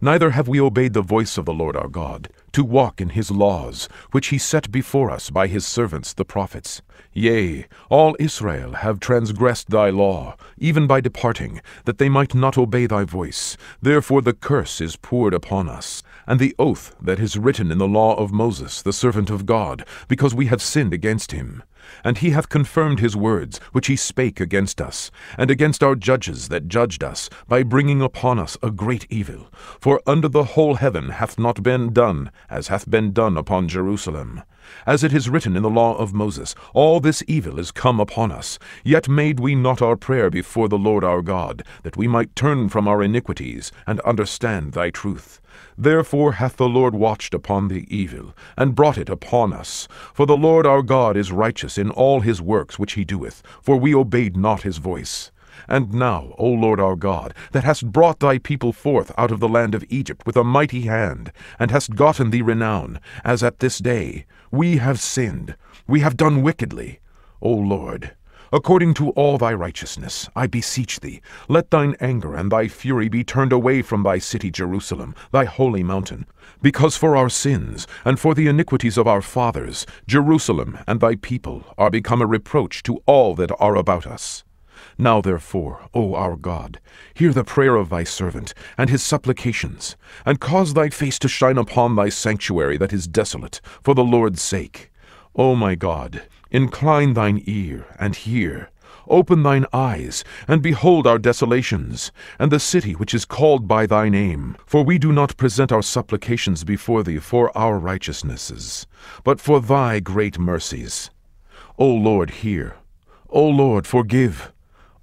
Neither have we obeyed the voice of the Lord our God, to walk in his laws, which he set before us by his servants the prophets. Yea, all Israel have transgressed thy law, even by departing, that they might not obey thy voice. Therefore the curse is poured upon us, and the oath that is written in the law of Moses, the servant of God, because we have sinned against him. And he hath confirmed his words, which he spake against us, and against our judges that judged us, by bringing upon us a great evil. For under the whole heaven hath not been done, as hath been done upon Jerusalem. As it is written in the law of Moses, all this evil is come upon us. Yet made we not our prayer before the Lord our God, that we might turn from our iniquities, and understand thy truth. Therefore hath the Lord watched upon the evil, and brought it upon us. For the Lord our God is righteous in all his works which he doeth, for we obeyed not his voice. And now, O Lord our God, that hast brought thy people forth out of the land of Egypt with a mighty hand, and hast gotten thee renown, as at this day, we have sinned, we have done wickedly. O Lord, according to all thy righteousness, I beseech thee, let thine anger and thy fury be turned away from thy city Jerusalem, thy holy mountain. Because for our sins, and for the iniquities of our fathers, Jerusalem and thy people are become a reproach to all that are about us. Now therefore, O our God, hear the prayer of thy servant, and his supplications, and cause thy face to shine upon thy sanctuary that is desolate, for the Lord's sake. O my God, incline thine ear, and hear. Open thine eyes, and behold our desolations, and the city which is called by thy name. For we do not present our supplications before thee for our righteousnesses, but for thy great mercies. O Lord, hear. O Lord, forgive.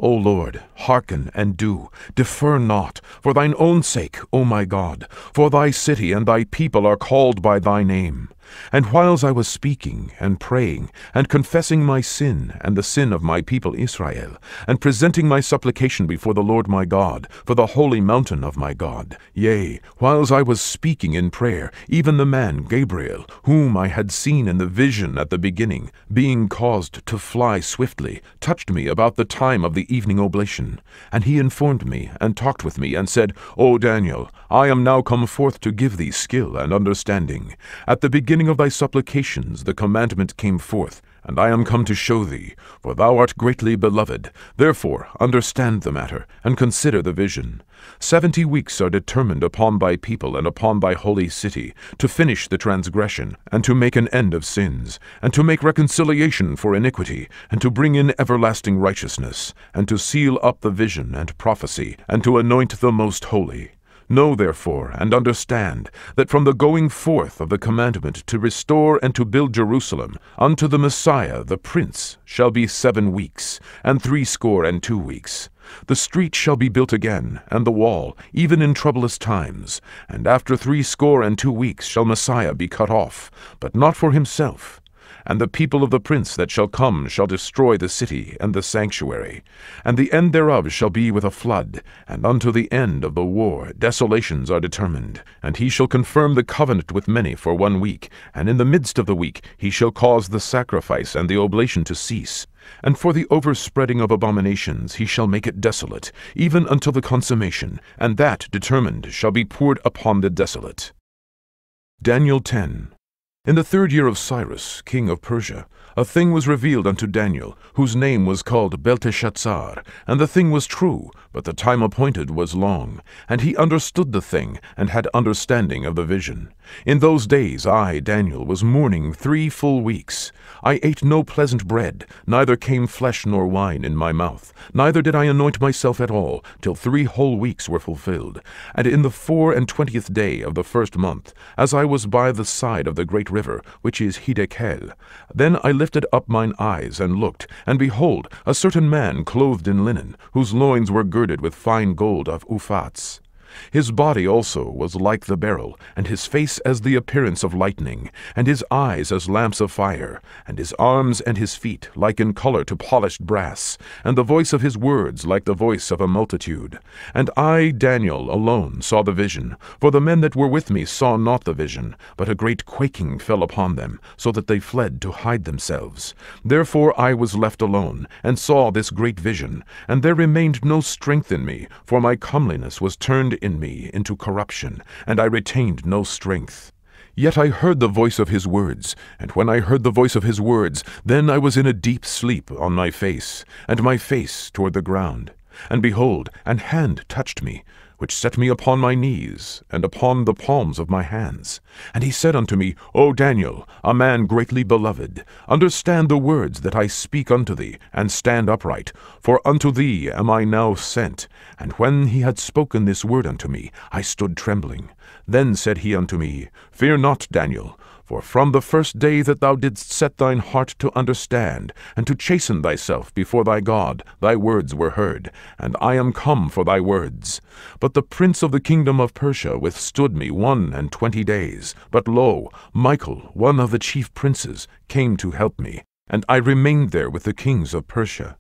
O Lord, hearken and do, defer not, for thine own sake, O my God, for thy city and thy people are called by thy name. And whiles I was speaking and praying and confessing my sin and the sin of my people Israel, and presenting my supplication before the Lord my God, for the holy mountain of my God, yea, whiles I was speaking in prayer, even the man Gabriel, whom I had seen in the vision at the beginning, being caused to fly swiftly, touched me about the time of the evening oblation. And he informed me, and talked with me, and said, O Daniel, I am now come forth to give thee skill and understanding. At the beginning of thy supplications the commandment came forth, and I am come to show thee, for thou art greatly beloved. Therefore understand the matter, and consider the vision. 70 weeks are determined upon thy people and upon thy holy city, to finish the transgression, and to make an end of sins, and to make reconciliation for iniquity, and to bring in everlasting righteousness, and to seal up the vision and prophecy, and to anoint the most holy. Know therefore, and understand, that from the going forth of the commandment to restore and to build Jerusalem unto the Messiah the Prince shall be 7 weeks, and 62 weeks. The street shall be built again, and the wall, even in troublous times. And after 62 weeks shall Messiah be cut off, but not for himself. And the people of the prince that shall come shall destroy the city and the sanctuary. And the end thereof shall be with a flood, and unto the end of the war desolations are determined. And he shall confirm the covenant with many for 1 week, and in the midst of the week he shall cause the sacrifice and the oblation to cease. And for the overspreading of abominations he shall make it desolate, even until the consummation, and that determined shall be poured upon the desolate. Daniel 10. In the 3rd year of Cyrus, king of Persia, a thing was revealed unto Daniel, whose name was called Belteshazzar, and the thing was true, but the time appointed was long. And he understood the thing, and had understanding of the vision. In those days I, Daniel, was mourning 3 full weeks. I ate no pleasant bread, neither came flesh nor wine in my mouth, neither did I anoint myself at all, till 3 whole weeks were fulfilled. And in the 24th day of the 1st month, as I was by the side of the great river, which is Hiddekel, then I lifted up mine eyes and looked, and behold, a certain man clothed in linen, whose loins were girded with fine gold of Uphaz. His body also was like the beryl, and his face as the appearance of lightning, and his eyes as lamps of fire, and his arms and his feet like in color to polished brass, and the voice of his words like the voice of a multitude. And I, Daniel, alone saw the vision, for the men that were with me saw not the vision, but a great quaking fell upon them, so that they fled to hide themselves. Therefore I was left alone, and saw this great vision, and there remained no strength in me, for my comeliness was turned in me into corruption, and I retained no strength. Yet I heard the voice of his words, and when I heard the voice of his words, then I was in a deep sleep on my face, and my face toward the ground. And behold, an hand touched me, which set me upon my knees, and upon the palms of my hands. And he said unto me, O Daniel, a man greatly beloved, understand the words that I speak unto thee, and stand upright, for unto thee am I now sent. And when he had spoken this word unto me, I stood trembling. Then said he unto me, Fear not, Daniel, for from the first day that thou didst set thine heart to understand, and to chasten thyself before thy God, thy words were heard, and I am come for thy words. But the prince of the kingdom of Persia withstood me 21 days. But lo, Michael, one of the chief princes, came to help me, and I remained there with the kings of Persia.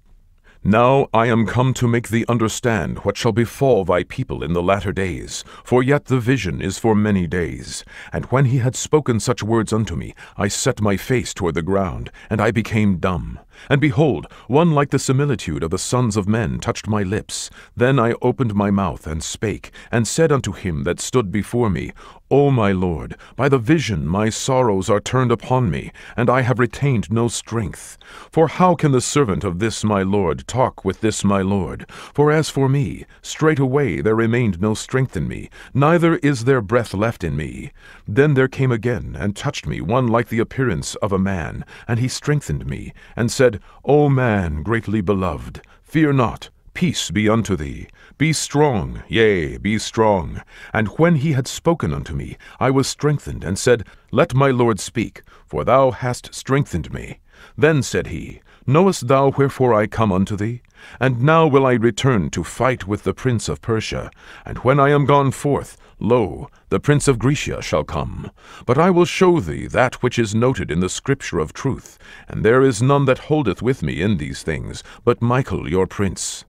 Now I am come to make thee understand what shall befall thy people in the latter days, for yet the vision is for many days. And when he had spoken such words unto me, I set my face toward the ground, and I became dumb. And behold, one like the similitude of the sons of men touched my lips. Then I opened my mouth and spake, and said unto him that stood before me, O my Lord, by the vision my sorrows are turned upon me, and I have retained no strength. For how can the servant of this my Lord talk with this my Lord? For as for me, straightway there remained no strength in me, neither is there breath left in me. Then there came again, and touched me one like the appearance of a man, and he strengthened me, and said, O man greatly beloved, fear not, peace be unto thee. Be strong, yea, be strong. And when he had spoken unto me, I was strengthened, and said, Let my Lord speak, for thou hast strengthened me. Then said he, Knowest thou wherefore I come unto thee? And now will I return to fight with the prince of Persia. And when I am gone forth, lo, the prince of Grecia shall come. But I will show thee that which is noted in the scripture of truth, and there is none that holdeth with me in these things, but Michael your prince.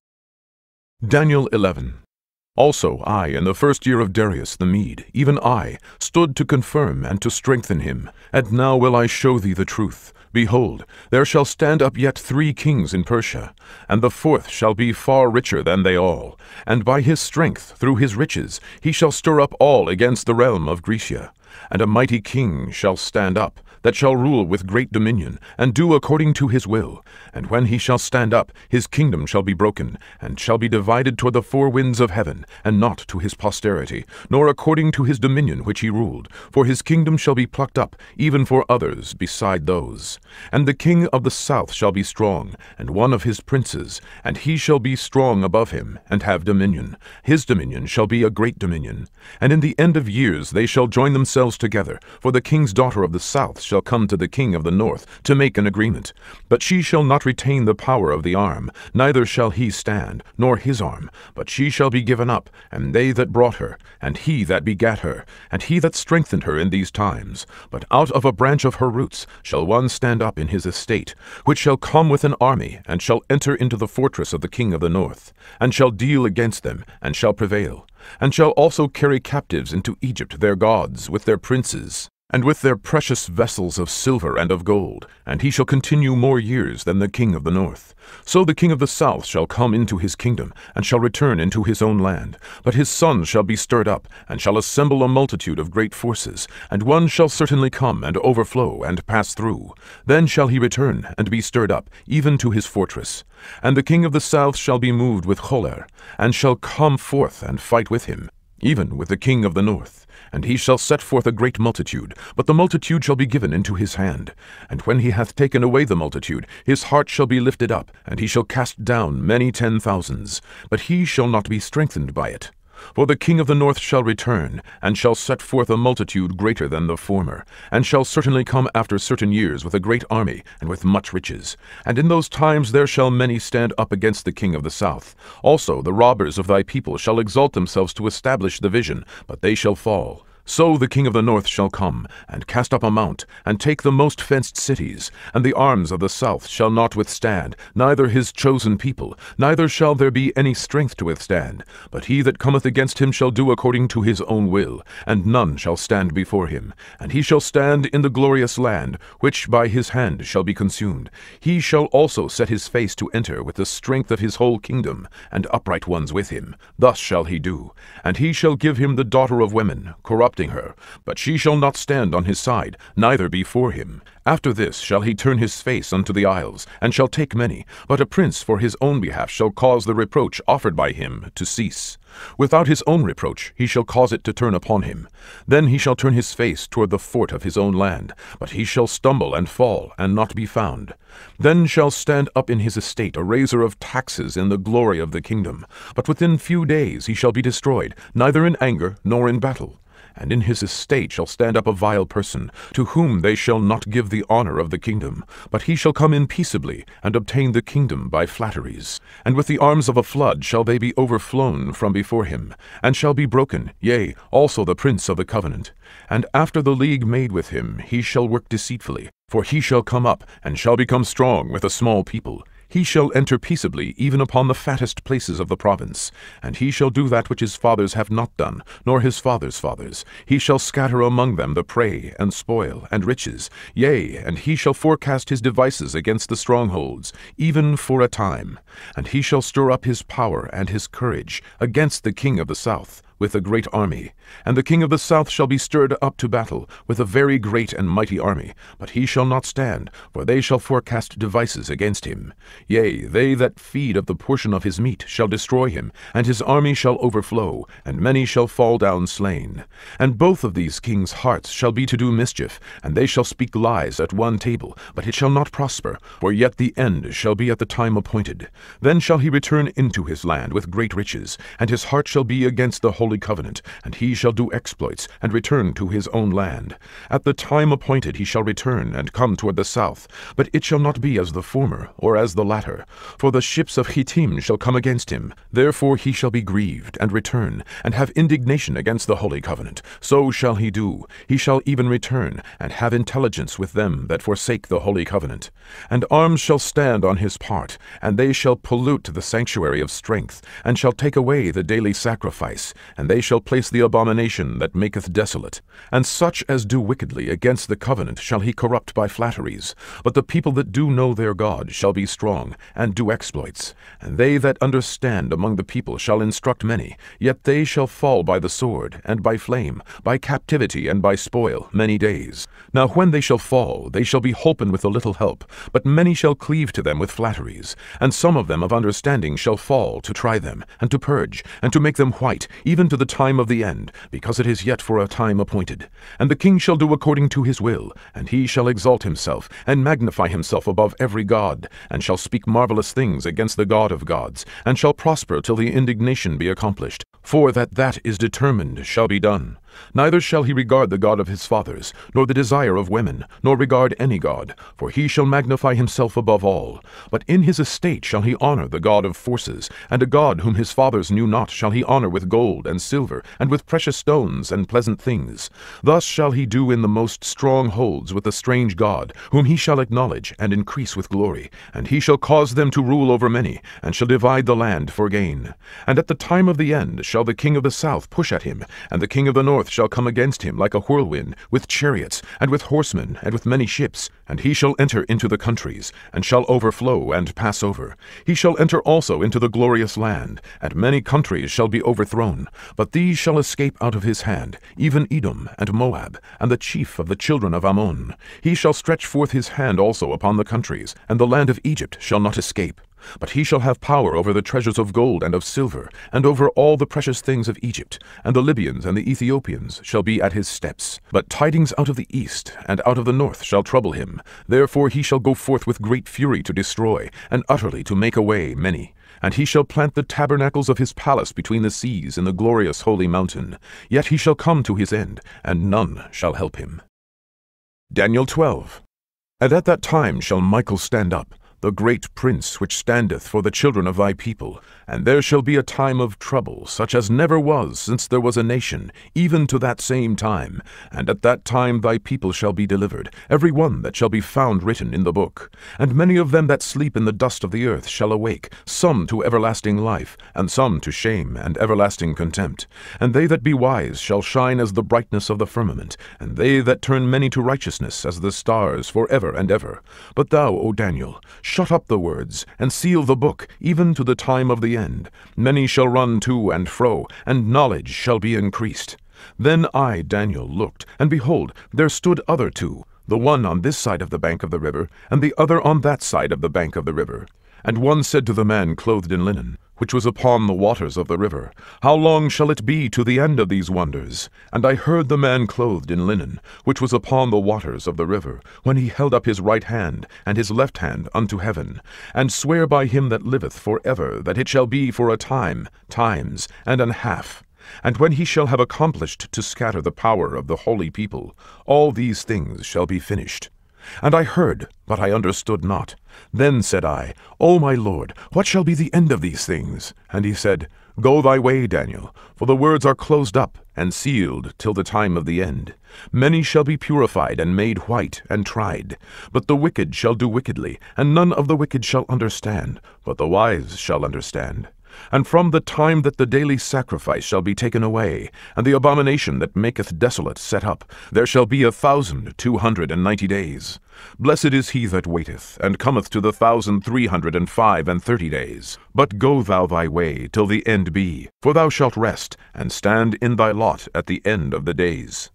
Daniel 11. Also I, in the first year of Darius the Mede, even I, stood to confirm and to strengthen him. And now will I show thee the truth. Behold, there shall stand up yet 3 kings in Persia, and the 4th shall be far richer than they all. And by his strength, through his riches, he shall stir up all against the realm of Grecia. And a mighty king shall stand up, that shall rule with great dominion, and do according to his will. And when he shall stand up, his kingdom shall be broken, and shall be divided toward the 4 winds of heaven, and not to his posterity, nor according to his dominion which he ruled. For his kingdom shall be plucked up, even for others beside those. And the king of the south shall be strong, and one of his princes, and he shall be strong above him, and have dominion. His dominion shall be a great dominion. And in the end of years they shall join themselves together, for the king's daughter of the south shall come to the king of the north to make an agreement. But she shall not retain the power of the arm, neither shall he stand, nor his arm, but she shall be given up, and they that brought her, and he that begat her, and he that strengthened her in these times. But out of a branch of her roots shall one stand up in his estate, which shall come with an army, and shall enter into the fortress of the king of the north, and shall deal against them, and shall prevail, and shall also carry captives into Egypt their gods, with their princes, and with their precious vessels of silver and of gold, and he shall continue more years than the king of the north. So the king of the south shall come into his kingdom, and shall return into his own land. But his sons shall be stirred up, and shall assemble a multitude of great forces, and one shall certainly come, and overflow, and pass through. Then shall he return, and be stirred up, even to his fortress. And the king of the south shall be moved with choler, and shall come forth and fight with him, even with the king of the north. And he shall set forth a great multitude, but the multitude shall be given into his hand. And when he hath taken away the multitude, his heart shall be lifted up, and he shall cast down many 10,000s, but he shall not be strengthened by it. For the king of the north shall return, and shall set forth a multitude greater than the former, and shall certainly come after certain years with a great army, and with much riches. And in those times there shall many stand up against the king of the south. Also the robbers of thy people shall exalt themselves to establish the vision, but they shall fall. So the king of the north shall come, and cast up a mount, and take the most fenced cities, and the arms of the south shall not withstand, neither his chosen people, neither shall there be any strength to withstand. But he that cometh against him shall do according to his own will, and none shall stand before him. And he shall stand in the glorious land, which by his hand shall be consumed. He shall also set his face to enter with the strength of his whole kingdom, and upright ones with him. Thus shall he do. And he shall give him the daughter of women, corrupted corrupting her, but she shall not stand on his side, neither before him. After this shall he turn his face unto the isles, and shall take many, but a prince for his own behalf shall cause the reproach offered by him to cease. Without his own reproach he shall cause it to turn upon him. Then he shall turn his face toward the fort of his own land, but he shall stumble and fall, and not be found. Then shall stand up in his estate a raiser of taxes in the glory of the kingdom, but within few days he shall be destroyed, neither in anger nor in battle. And in his estate shall stand up a vile person, to whom they shall not give the honor of the kingdom, but he shall come in peaceably, and obtain the kingdom by flatteries. And with the arms of a flood shall they be overflown from before him, and shall be broken, yea, also the prince of the covenant. And after the league made with him he shall work deceitfully, for he shall come up, and shall become strong with a small people. He shall enter peaceably even upon the fattest places of the province, and he shall do that which his fathers have not done, nor his fathers' fathers. He shall scatter among them the prey, and spoil, and riches. Yea, and he shall forecast his devices against the strongholds, even for a time. And he shall stir up his power and his courage against the king of the south, with a great army. And the king of the south shall be stirred up to battle, with a very great and mighty army. But he shall not stand, for they shall forecast devices against him. Yea, they that feed of the portion of his meat shall destroy him, and his army shall overflow, and many shall fall down slain. And both of these kings' hearts shall be to do mischief, and they shall speak lies at one table, but it shall not prosper, for yet the end shall be at the time appointed. Then shall he return into his land with great riches, and his heart shall be against the holy covenant, and he shall do exploits, and return to his own land. At the time appointed he shall return, and come toward the south, but it shall not be as the former, or as the latter. For the ships of Hittim shall come against him. Therefore he shall be grieved, and return, and have indignation against the holy covenant. So shall he do. He shall even return, and have intelligence with them that forsake the holy covenant. And arms shall stand on his part, and they shall pollute the sanctuary of strength, and shall take away the daily sacrifice, and they shall place the abomination that maketh desolate. And such as do wickedly against the covenant shall he corrupt by flatteries. But the people that do know their God shall be strong, and do exploits. And they that understand among the people shall instruct many, yet they shall fall by the sword, and by flame, by captivity, and by spoil, many days. Now when they shall fall, they shall be holpen with a little help, but many shall cleave to them with flatteries. And some of them of understanding shall fall, to try them, and to purge, and to make them white, even to the time of the end, because it is yet for a time appointed. And the king shall do according to his will, and he shall exalt himself, and magnify himself above every god, and shall speak marvelous things against the God of gods, and shall prosper till the indignation be accomplished. For that is determined shall be done. Neither shall he regard the God of his fathers, nor the desire of women, nor regard any god, for he shall magnify himself above all. But in his estate shall he honor the God of forces, and a God whom his fathers knew not shall he honor with gold and silver, and with precious stones and pleasant things. Thus shall he do in the most strongholds with the strange God, whom he shall acknowledge, and increase with glory. And he shall cause them to rule over many, and shall divide the land for gain. And at the time of the end shall the king of the south push at him, and the king of the north shall come against him like a whirlwind, with chariots, and with horsemen, and with many ships. And he shall enter into the countries, and shall overflow and pass over. He shall enter also into the glorious land, and many countries shall be overthrown. But these shall escape out of his hand, even Edom and Moab, and the chief of the children of Ammon. He shall stretch forth his hand also upon the countries, and the land of Egypt shall not escape. But he shall have power over the treasures of gold and of silver, and over all the precious things of Egypt, and the Libyans and the Ethiopians shall be at his steps. But tidings out of the east and out of the north shall trouble him. Therefore he shall go forth with great fury to destroy, and utterly to make away many. And he shall plant the tabernacles of his palace between the seas in the glorious holy mountain. Yet he shall come to his end, and none shall help him. Daniel 12. And at that time shall Michael stand up, the great prince which standeth for the children of thy people. And there shall be a time of trouble, such as never was since there was a nation, even to that same time. And at that time thy people shall be delivered, every one that shall be found written in the book. And many of them that sleep in the dust of the earth shall awake, some to everlasting life, and some to shame and everlasting contempt. And they that be wise shall shine as the brightness of the firmament, and they that turn many to righteousness as the stars for ever and ever. But thou, O Daniel, shut up the words, and seal the book, even to the time of the end. Many shall run to and fro, and knowledge shall be increased. Then I, Daniel, looked, and behold, there stood other two, the one on this side of the bank of the river, and the other on that side of the bank of the river. And one said to the man clothed in linen, which was upon the waters of the river, How long shall it be to the end of these wonders? And I heard the man clothed in linen, which was upon the waters of the river, when he held up his right hand and his left hand unto heaven, and sware by him that liveth for ever, that it shall be for a time, times, and an half. And when he shall have accomplished to scatter the power of the holy people, all these things shall be finished. And I heard, but I understood not. Then said I, O my Lord, what shall be the end of these things? And he said, Go thy way, Daniel, for the words are closed up and sealed till the time of the end. Many shall be purified and made white and tried. But the wicked shall do wickedly, and none of the wicked shall understand, but the wise shall understand. And from the time that the daily sacrifice shall be taken away, and the abomination that maketh desolate set up, there shall be 1,290 days. Blessed is he that waiteth, and cometh to the 1,335 days. But go thou thy way till the end be, for thou shalt rest, and stand in thy lot at the end of the days.